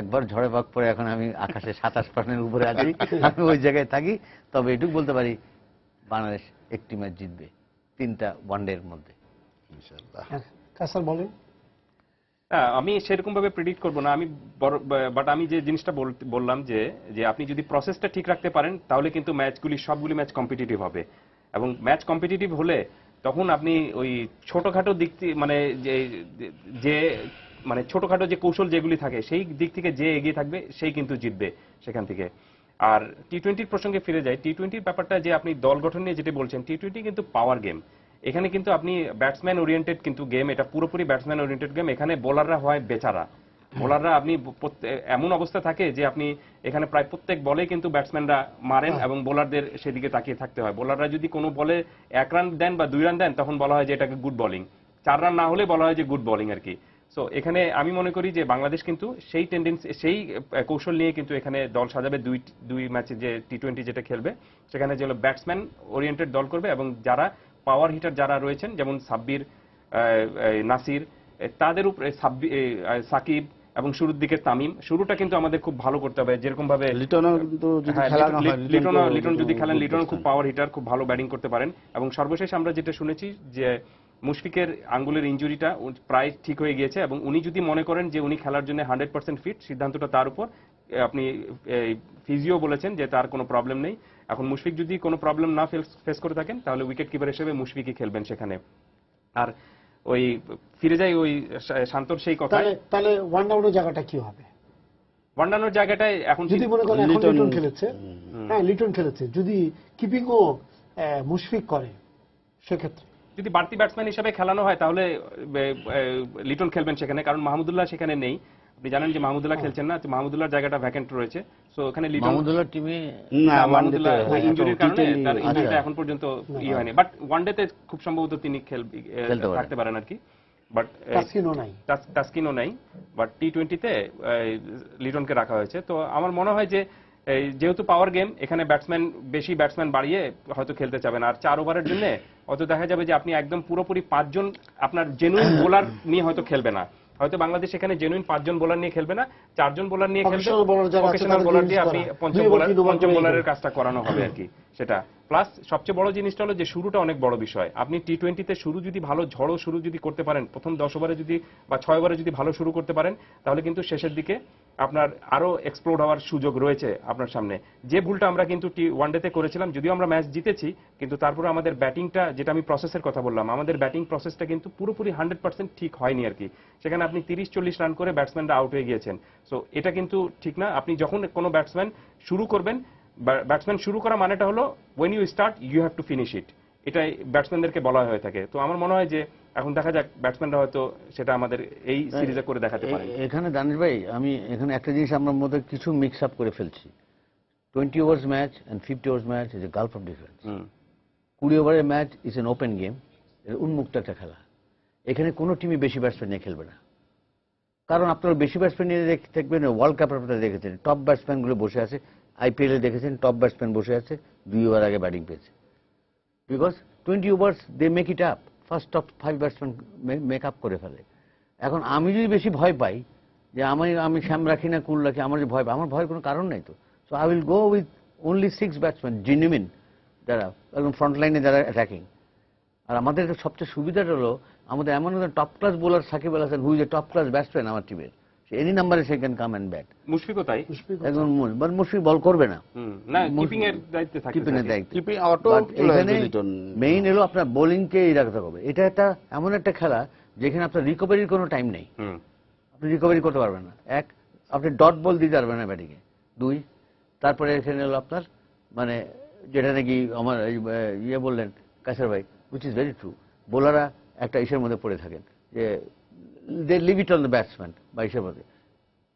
একবার ঝড়ে বক পড়ে। এখন আমি আকাশে 27% উপরে আছি, আমি ওই জায়গায় থাকি। তবে এটুকু বলতে পারি, বাংলাদেশ একটি ম্যাচ জিতবে 3টা ওয়ানডের মধ্যে ইনশাআল্লাহ। কাসার বলেন। আমি সেরকম ভাবে প্রেডিক্ট করব না, বাট আমি যে জিনিসটা বললাম যে আপনি যদি প্রসেসটা ঠিক রাখতে পারেন, তাহলে কিন্তু সবগুলি ম্যাচ কম্পিটিটিভ হবে। এবং ম্যাচ কম্পিটিটিভ হলে তখন আপনি ওই ছোটখাটো দিক যে ছোটখাটো যে কৌশল যেগুলি থাকে, সেই দিক থেকে যে এগিয়ে থাকবে সেই কিন্তু জিতবে সেখান থেকে। আর T20 প্রসঙ্গে ফিরে যায়, T20 ব্যাপারটা যে আপনি দল গঠন নিয়ে যেটা বলছেন, T20 কিন্তু পাওয়ার গেম। এখানে কিন্তু আপনি ব্যাটসম্যান ওরিয়েন্টেড কিন্তু গেম, এটা পুরোপুরি ব্যাটসম্যান ওরিয়েন্টেড গেম। এখানে বোলাররা হয় বেচারা, বোলাররা আপনি এমন অবস্থা থাকে যে আপনি এখানে প্রায় প্রত্যেক বলে কিন্তু ব্যাটসম্যানরা মারেন এবং বোলারদের সেদিকে তাকিয়ে থাকতে হয়। বোলাররা যদি কোনো বলে 1 রান দেন বা 2 রান দেন, তখন বলা হয় যে এটাকে গুড বোলিং, 4 রান না হলে বলা হয় যে গুড বোলিং আর কি। সো এখানে আমি মনে করি যে বাংলাদেশ কিন্তু সেই কৌশল নিয়ে কিন্তু এখানে দল সাজাবে। দুই ম্যাচে যে T20 যেটা খেলবে, সেখানে যে ব্যাটসম্যান ওরিয়েন্টেড দল করবে এবং যারা পাওয়ার হিটার যারা রয়েছেন, যেমন সাব্বির, নাসির, তাদের উপরে সাকিব এবং শুরুর দিকে তামিম, শুরুটা কিন্তু আমাদের খুব ভালো করতে হবে। যেরকম ভাবে লিটন যদি খেলেন, লিটন খুব পাওয়ার হিটার, খুব ভালো ব্যাটিং করতে পারেন। এবং সর্বশেষ আমরা যেটা শুনেছি যে মুশফিকের আঙ্গুলের ইনজুরিটা প্রায় ঠিক হয়ে গিয়েছে এবং উনি যদি মনে করেন যে উনি খেলার জন্য 100% ফিট, সিদ্ধান্তটা তার উপর। আপনি ফিজিও বলেছেন যে তার কোনো প্রবলেম নেই। এখন মুশফিক যদি কোনো প্রবলেম না ফেস করে থাকেন তাহলে উইকেট কিপার হিসেবে মুশফিকই খেলবেন সেখানে। আর ওই ফিরে যাই ওই শান্তর সেই কথা, তাহলে ওয়ান ডাউনের জায়গাটা কি হবে? ওয়ান্ডানোর জায়গাটায় এখন যদি মনে করেন এখন লিটন খেলেছে, হ্যাঁ লিটন খেলেছে, যদি কিপিংও মুশফিক করে সেক্ষেত্রে যদি বাড়তি ব্যাটসম্যান হিসেবে খেলানো হয় তাহলে লিটন খেলবেন সেখানে, কারণ মাহমুদুল্লাহ সেখানে নেই। আপনি জানেন যে মাহমুদুল্লাহ খেলছেন না, মাহমুদুল্লাহর জায়গাটা ভ্যাকেন্ট রয়েছে। সো ওখানে লিটন, মাহমুদুল্লাহ টিমে মাহমুদুল্লাহ ইনজুরির কারণে তার ইনজুরিটা এখন পর্যন্ত হয়নি, বাট ওয়ানডেতে খুব সম্ভবত তিনি থাকতে পারেন আর কি। বাট তাসকিনও নাই, বাট টি-20তে লিটনকে রাখা হয়েছে। তো আমার মনে হয় যে যেহেতু পাওয়ার গেম, এখানে বেশি ব্যাটসম্যান বাড়িয়ে হয়তো খেলতে চাবেন। আর 4 ওভারের জন্য হয়তো দেখা যাবে যে আপনি একদম পুরোপুরি 5 জন আপনার জেনুইন বোলার নিয়ে হয়তো খেলবে না, হয়তো বাংলাদেশ এখানে জেনুইন 5 জন বোলার নিয়ে খেলবে না, 4 জন বোলার নিয়ে খেলবে। প্রফেশনাল বোলার দিয়ে আপনি পঞ্চম বোলারের কাজটা করানো হবে আর কি সেটা। প্লাস সবচেয়ে বড় জিনিসটা হলো যে শুরুটা অনেক বড় বিষয়। আপনি টি-20তে শুরু যদি ভালো ঝড়ো শুরু যদি করতে পারেন, প্রথম 10 ওভারে যদি বা 6 ওভারে যদি ভালো শুরু করতে পারেন, তাহলে কিন্তু শেষের দিকে আপনার আরো এক্সপ্লোড হওয়ার সুযোগ রয়েছে আপনার সামনে। যে ভুলটা আমরা কিন্তু ওয়ানডেতে করেছিলাম, যদিও আমরা ম্যাচ জিতেছি, কিন্তু তারপরে আমাদের ব্যাটিংটা, যেটা আমি প্রসেসের কথা বললাম, আমাদের ব্যাটিং প্রসেসটা কিন্তু পুরোপুরি 100% ঠিক হয়নি আর কি। সেখানে আপনি 30-40 রান করে ব্যাটসম্যানরা আউট হয়ে গিয়েছেন। সো এটা কিন্তু ঠিক না। আপনি যখন কোনো ব্যাটসম্যান শুরু করবেন, ব্যাটসম্যান শুরু করা মানেটা হলো when you start you have to finish it, এটাই ব্যাটসম্যানদেরকে বলা হয়ে থাকে। তো আমার মনে হয় যে এখন দেখা যাক ব্যাটসম্যানরা হয়তো সেটা আমাদের এই সিরিজে করে দেখাতে পারে। এখানে দানিশ ভাই, আমি এখানে একটা জিনিস আমার মধ্যে কিছু মিক্স আপ করে ফেলছি। 20 overs match and 50 overs match is a gulf of difference. 20 ওভারের match is an open game, উন্মুক্ত একটা খেলা। এখানে কোনো টিমই বেশি ব্যাটসম্যান নিয়ে খেলবে না, কারণ আপনারা বেশি ব্যাটসম্যান নিয়ে দেখবেন। ওয়ার্ল্ড কাপ আপনারা দেখেছেন, টপ ব্যাটসম্যানগুলো বসে আছে। IPL এ দেখেছেন টপ ব্যাটসম্যান বসে আছে, 2 ওভার আগে ব্যাটিং পেয়েছে। Because 20 overs they make it up, first top 5 batsman make up করে ফেলে। এখন আমি যদি বেশি ভয় পাই যে আমি শ্যাম রাখি না কুল রাখি, আমার যে ভয় পাই, আমার ভয়ের কোনো কারণ নেই তো। So I will go with only 6 batsman genuine, যারা একদম ফ্রন্ট লাইনে যারা অ্যাটাকিং। আর আমাদের সবচেয়ে সুবিধাটা হলো আমাদের এমন একজন top class bowler Shakib Al Hasan, who is a top class batsman আমার টিমের। এনি নাম্বারে সে ক্যান কাম অ্যান্ড ব্যাট। মুশফিকও তাই, একদম মুশফিক বল করবে না, কিপিং এর দায়িত্বে থাকে, কিপিং এর দায়িত্ব। কিপিং অটো মেইন হলো আপনার বোলিংকে রাখতে হবে। এটা একটা এমন একটা খেলা যেখানে আপনার রিকভারির কোনো টাইম নেই, আপনি রিকভারি করতে পারবেন না। এক, আপনি ডট বল দিতে পারবেন না ব্যাটিংয়ে। 2, তারপরে এখানে হলো আপনার মানে যেটা নাকি আমার ইয়ে বললেন কাসার ভাই, উইচ ইজ ভেরি ট্রু, বোলাররা একটা ইসের মধ্যে পড়ে থাকেন যে they leave it on the batsman বা ইসের মধ্যে।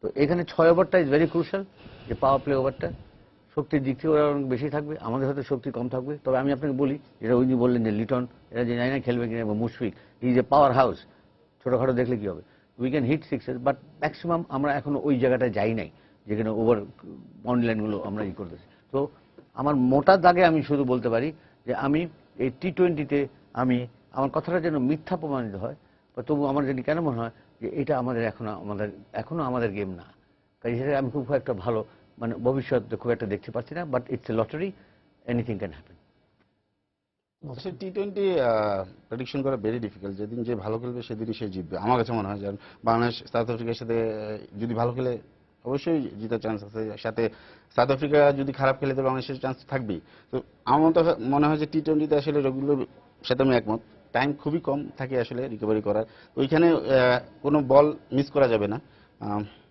তো এখানে 6 ওভারটা ইজ ভেরি ক্রুশাল, যে পাওয়ার প্লে ওভারটা শক্তির দিক থেকে ওরা অনেক বেশি থাকবে, আমাদের হয়তো শক্তি কম থাকবে। তবে আমি আপনাকে বলি, যেটা উনি বললেন যে লিটন এরা যে জানি না খেলবে কিনা, বা Mushfiq is a powerhouse. ছোটখাটো দেখলে কি হবে, we can hit 6, but maximum আমরা এখনো ওই জায়গাটায় যাই নাই যেখানে ওভার বাউন্ডারি লাইনগুলো আমরা করতেছি। তো আমার মোটা দাগে আমি শুধু বলতে পারি যে আমি এই টি-20তে আমার কথাটা যেন মিথ্যা প্রমাণিত হয়, বা তবু আমার যদি কেন মনে হয় যে এটা এখনো আমাদের গেম না। তাই সেটা আমি খুব একটা ভালো মানে ভবিষ্যৎ খুব একটা দেখতে পাচ্ছি না, but it's a lottery, anything can happen. টি-20 প্রেডিকশন করা ভেরি ডিফিকাল্ট। যেদিন যে ভালো খেলবে সেদিনই সে জিতবে আমার কাছে মনে হয়। যেমন বাংলাদেশ সাউথ আফ্রিকার সাথে যদি ভালো খেলে অবশ্যই জিতার চান্স আছে, সাথে সাউথ আফ্রিকা যদি খারাপ খেলে তো বাংলাদেশের চান্স থাকবেই। তো আমার তো মনে হয় যে টি-20তে আসলে রবিগুলোর সাথে আমি একমত, টাইম খুবই কম থাকে আসলে রিকভারি করার। ওইখানে কোনো বল মিস করা যাবে না।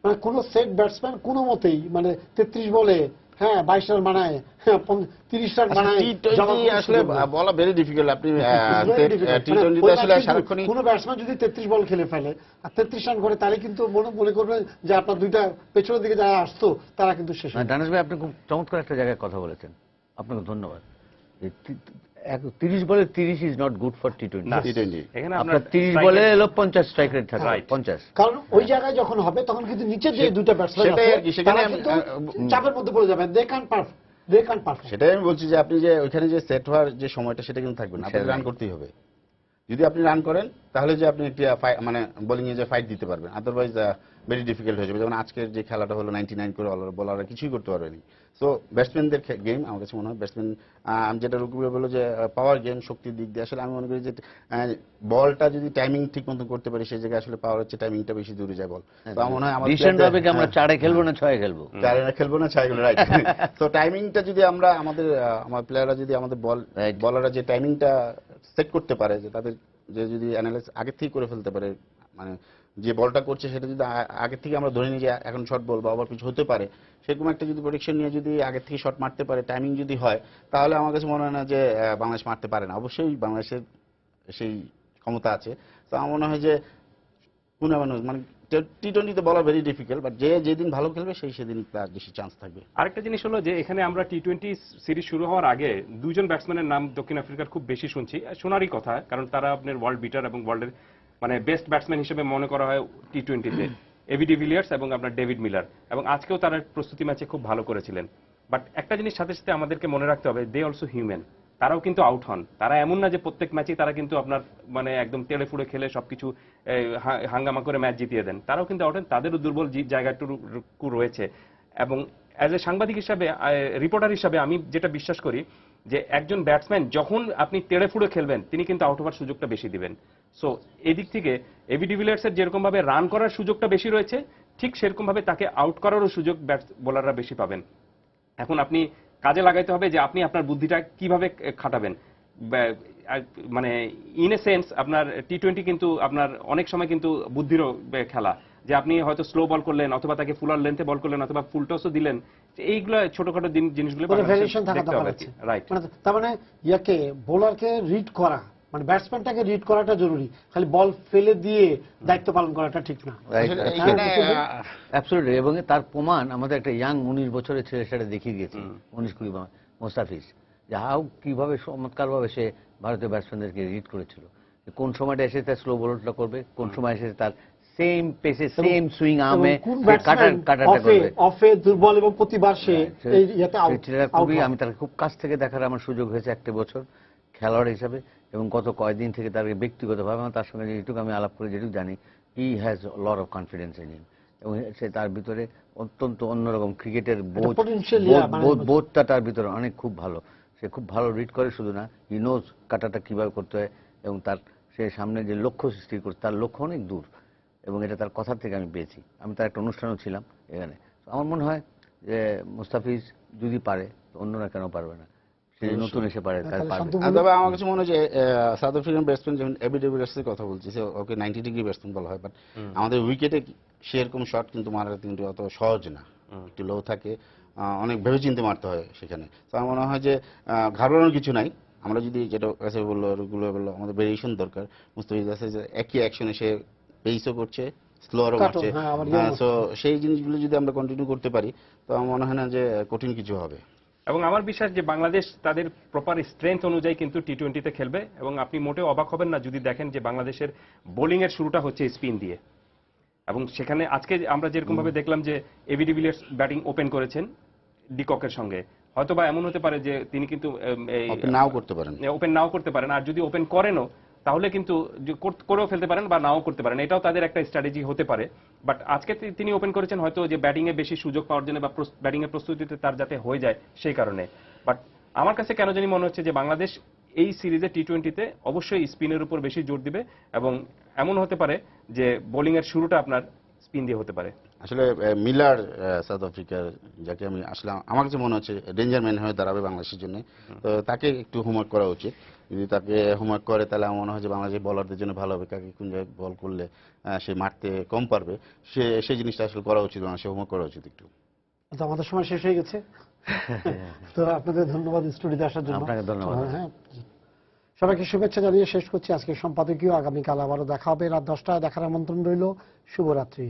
মানে কোন সেট ব্যাটসম্যান কোনো মতেই মানে 33 বলে 22 রান বানায়, 30 রান বানায়, আসলে বলা ভেরি ডিফিকাল্ট। আপনি টি-20তে আসলে সারাক্ষণই কোন ব্যাটসম্যান যদি 33 বল খেলে ফেলে আর 33 রান করে, তাহলে কিন্তু মনে করবেন যে আপনার দুইটা পেছনের দিকে যারা আসতো তারা কিন্তু শেষ। দানেশ ভাই, আপনি খুব চমৎকার একটা জায়গায় কথা বলেছেন, আপনাকে ধন্যবাদ। 30 বলে 30 ইজ নট গুড ফর টি-20। আপনার 30 বলে 50 স্ট্রাইক রেট থাকে, 50। কারণ ওই জায়গায় যখন হবে তখন কিন্তু নিচে যে দুইটা ব্যাটসম্যান আছে তারা কিন্তু চাপের মধ্যে পড়ে যাবে, দে কান্ট পারফর্ম। সেটাই আমি বলছি যে আপনি যে ওইখানে যে সেট হওয়ার যে সময়টা সেটা কিন্তু থাকবে না, আপনাকে রান করতেই হবে। যদি আপনি রান করেন তাহলে যে আপনি একটি মানে বোলিং এ যে ফাইট দিতে পারবেন, আদারওয়াইজ ভেরি ডিফিকাল্ট হয়ে যাবে। যেমন আজকের যে খেলাটা হলো 99 করে বলাররা কিছুই করতে পারবেনি। সো ব্যাটসম্যানদের গেম আমার কাছে মনে হয় ব্যাটসম্যান, আমি যেটা রুকুবে বললো যে পাওয়ার গেম, শক্তির দিক দিয়ে আসলে আমি মনে করি যে বলটা যদি টাইমিং ঠিক মতো করতে পারি সেই জায়গায় আসলে পাওয়ার হচ্ছে টাইমিংটা বেশি দূরে যায় বল। তো আমার মনে হয় রিসেন্ট ভাবে কি আমরা 4-এ খেলবো না 6-এ খেলবো? 4-এ খেলবো না 6-এ খেলবো, রাইট। তো টাইমিংটা যদি আমরা আমার প্লেয়াররা যদি আমাদের বলাররা যে টাইমিংটা সেট করতে পারে, যে তাদের যে যদি অ্যানালাইজ আগে থেকে করে ফেলতে পারে, মানে যে বলটা করছে সেটা যদি আগে থেকে আমরা ধরে নিই যে এখন শর্ট বল বা ওভার পিচ হতে পারে, সেরকম একটা যদি প্রেডিকশন নিয়ে যদি আগে থেকে শট মারতে পারে, টাইমিং যদি হয়, তাহলে আমার কাছে মনে হয় না যে বাংলাদেশ মারতে পারে না। অবশ্যই বাংলাদেশের সেই ক্ষমতা আছে। তো আমার মনে হয় যে মানে টি-20তে বলা ভেরি ডিফিকাল্ট, বাট যেদিন ভালো খেলবে সেদিন তার বেশি চান্স থাকবে। আরেকটা জিনিস হলো যে এখানে আমরা টি-20 সিরিজ শুরু হওয়ার আগে দুজন ব্যাটসম্যানের নাম দক্ষিণ আফ্রিকার খুব বেশি শুনছি, শোনারই কথা, কারণ তারা আপনার ওয়ার্ল্ড বিটার এবং ওয়ার্ল্ডের মানে বেস্ট ব্যাটসম্যান হিসেবে মনে করা হয় টি-20তে, এবি ডিভিলিয়ার্স এবং আপনার ডেভিড মিলার, এবং আজকেও তারা প্রস্তুতি ম্যাচে খুব ভালো করেছিলেন। বাট একটা জিনিস সাথে সাথে আমাদেরকে মনে রাখতে হবে, দে অলসো হিউম্যান। তারাও কিন্তু আউট হন, তারা এমন না যে প্রত্যেক ম্যাচেই তারা কিন্তু আপনার মানে একদম তেড়ে ফুড়ে খেলে সবকিছু হাঙ্গামা করে ম্যাচ জিতিয়ে দেন, তারাও কিন্তু আউট হন, তাদেরও দুর্বল জায়গাটুকু রয়েছে। এবং অ্যাজ এ সাংবাদিক হিসাবে, রিপোর্টার হিসাবে আমি যেটা বিশ্বাস করি যে একজন ব্যাটসম্যান যখন আপনি তেড়ে ফুড়ে খেলবেন তিনি কিন্তু আউট হওয়ার সুযোগটা বেশি দিবেন। সো এদিক থেকে এবি ডিভিলিয়ার্সের যেরকম ভাবে রান করার সুযোগটা বেশি রয়েছে, ঠিক সেরকম ভাবে তাকে আউট করারও সুযোগ বোলাররা বেশি পাবেন। এখন আপনি কাজে লাগাইতে হবে যে আপনি আপনার বুদ্ধিটা কিভাবে খাটাবেন। মানে ইন এ সেন্স আপনার টি-20 কিন্তু আপনার অনেক সময় কিন্তু বুদ্ধিরও খেলা, যে আপনি হয়তো স্লো বল করলেন অথবা তাকে ফুলার লেন্থে বল করলেন অথবা ফুল টসও দিলেন, এইগুলো ছোটখাটো জিনিসগুলো ভেরিয়েশন থাকা দরকার আছে। রাইট, মানে তার মানে ইয়াকে বোলারকে রিড করা, মানে ব্যাটসম্যানটাকে রিড করাটা জরুরি, খালি বল ফেলে দিয়ে দায়িত্ব পালন করাটা ঠিক না। অ্যাবসলিউটলি। এবং তার প্রমাণ আমাদের একটা ইয়াং 19 বছরের ছেলে সেটা দেখিয়ে গেছে, 19-20 মোস্তাফিজ, যে কিভাবে চমৎকারভাবে সে ভারতীয় ব্যাটসম্যানদেরকে রিড করেছিল, কোন সময়টা এসে তার স্লো বলটা করবে, কোন সময় এসে তার সেম পেসে সেম সুইং আর্মে কাটাটা করবে। অফে দুর্বল এবং প্রতিবার সে এই ইয়াতে আউট। আমি তার খুব কাছ থেকে দেখার আমার সুযোগ হয়েছে একটা বছর খেলোয়াড় হিসাবে, এবং গত কয়েকদিন থেকে তার ব্যক্তিগতভাবে তার সঙ্গে যেটুকু আমি আলাপ করে যেটুকু জানি, he has lot of confidence in him, এবং সে তার ভিতরে অত্যন্ত অন্যরকম ক্রিকেটের বোধটা তার ভিতরে অনেক খুব ভালো। সে খুব ভালো রিড করে, শুধু না, হি নোজ কাটাটা কিভাবে করতে হয়, এবং তার সে সামনে যে লক্ষ্য সৃষ্টি করছে তার লক্ষ্য অনেক দূর, এবং এটা তার কথার থেকে আমি পেয়েছি। আমি তার একটা অনুষ্ঠানেও ছিলাম এখানে। আমার মনে হয় যে মুস্তাফিজ যদি পারে অন্যরা কেন পারবে না, সে নতুন এসে পারে তার পারবে। তবে আমার কাছে মনে হয় যে সাউথ আফ্রিকান ব্যাটসম্যান যেমন এবি ডিভিলিয়ার্সের কথা বলছি, ওকে 90 ডিগ্রি ব্যাটসম্যান বলা হয়, বাট আমাদের উইকেটে সেরকম শট কিন্তু মারা কিন্তু অত সহজ না, একটু লো থাকে, অনেক ভেবেচিন্তে মারতে হয় সেখানে। তো আমার মনে হয় যে ঘাবড়ানোর কিছু নাই। আমরা যদি যেটা কাছে বললো রুগুলো বললো আমাদের ভেরিয়েশন দরকার, মুস্তাফিজ আছে যে একই অ্যাকশনে সে পেসও করছে, স্লোয়ারও করছে, তো সেই জিনিসগুলো যদি আমরা কন্টিনিউ করতে পারি তো আমার মনে হয় না যে কঠিন কিছু হবে। এবং আমার বিশ্বাস যে বাংলাদেশ তাদের প্রপার স্ট্রেংথ অনুযায়ী কিন্তু টি-20তে খেলবে, এবং আপনি মোটেও অবাক হবেন না যদি দেখেন যে বাংলাদেশের বোলিং এর শুরুটা হচ্ছে স্পিন দিয়ে। এবং সেখানে আজকে আমরা যেরকম ভাবে দেখলাম যে এবি ডিভিলিয়ার্স ব্যাটিং ওপেন করেছেন ডিককের সঙ্গে, হয়তো বা এমন হতে পারে যে তিনি কিন্তু ওপেন নাও করতে পারেন, আর যদি ওপেন করেনও তাহলে কিন্তু করেও ফেলতে পারেন বা নাও করতে পারেন, এটাও তাদের একটা স্ট্র্যাটেজি হতে পারে। বাট আজকে তিনি ওপেন করেছেন হয়তো যে ব্যাটিং এ বেশি সুযোগ পাওয়ার জন্য বা ব্যাটিং এর প্রস্তুতিতে তার যাতে হয়ে যায় সেই কারণে। বাট আমার কাছে কেন জানি মনে হচ্ছে যে বাংলাদেশ এই সিরিজে টি-20তে অবশ্যই স্পিনের উপর বেশি জোর দিবে, এবং এমন হতে পারে যে বোলিং এর শুরুটা আপনার স্পিন দিয়ে হতে পারে। আসলে মিলার সাউথ আফ্রিকার, যাকে আমি আসলে আমার কাছে মনে হচ্ছে ডেঞ্জার ম্যান হয়ে দাঁড়াবে বাংলাদেশের জন্য, তো তাকে একটু হোমওয়ার্ক করা উচিত। যদি তাকে হোমওয়ার্ক করে তাহলে আমার মনে হয় যে বাংলাদেশের বলারদের জন্য ভালো হবে, কাকে কোন জায়গায় বল করলে সে মারতে কম পারবে, সেই জিনিসটা আসলে করা উচিত, বাংলাদেশে হোমওয়ার্ক করা উচিত একটু। তো আমাদের সময় শেষ হয়ে গেছে, তো আপনাদের ধন্যবাদ স্টুডিওতে আসার জন্য। আপনাকে ধন্যবাদ। হ্যাঁ, সবাইকে শুভেচ্ছা জানিয়ে শেষ করছি আজকে সম্পাদকীয়। আগামীকাল আবারও দেখা হবে রাত 10টায়, দেখার আমন্ত্রণ রইল। শুভরাত্রি।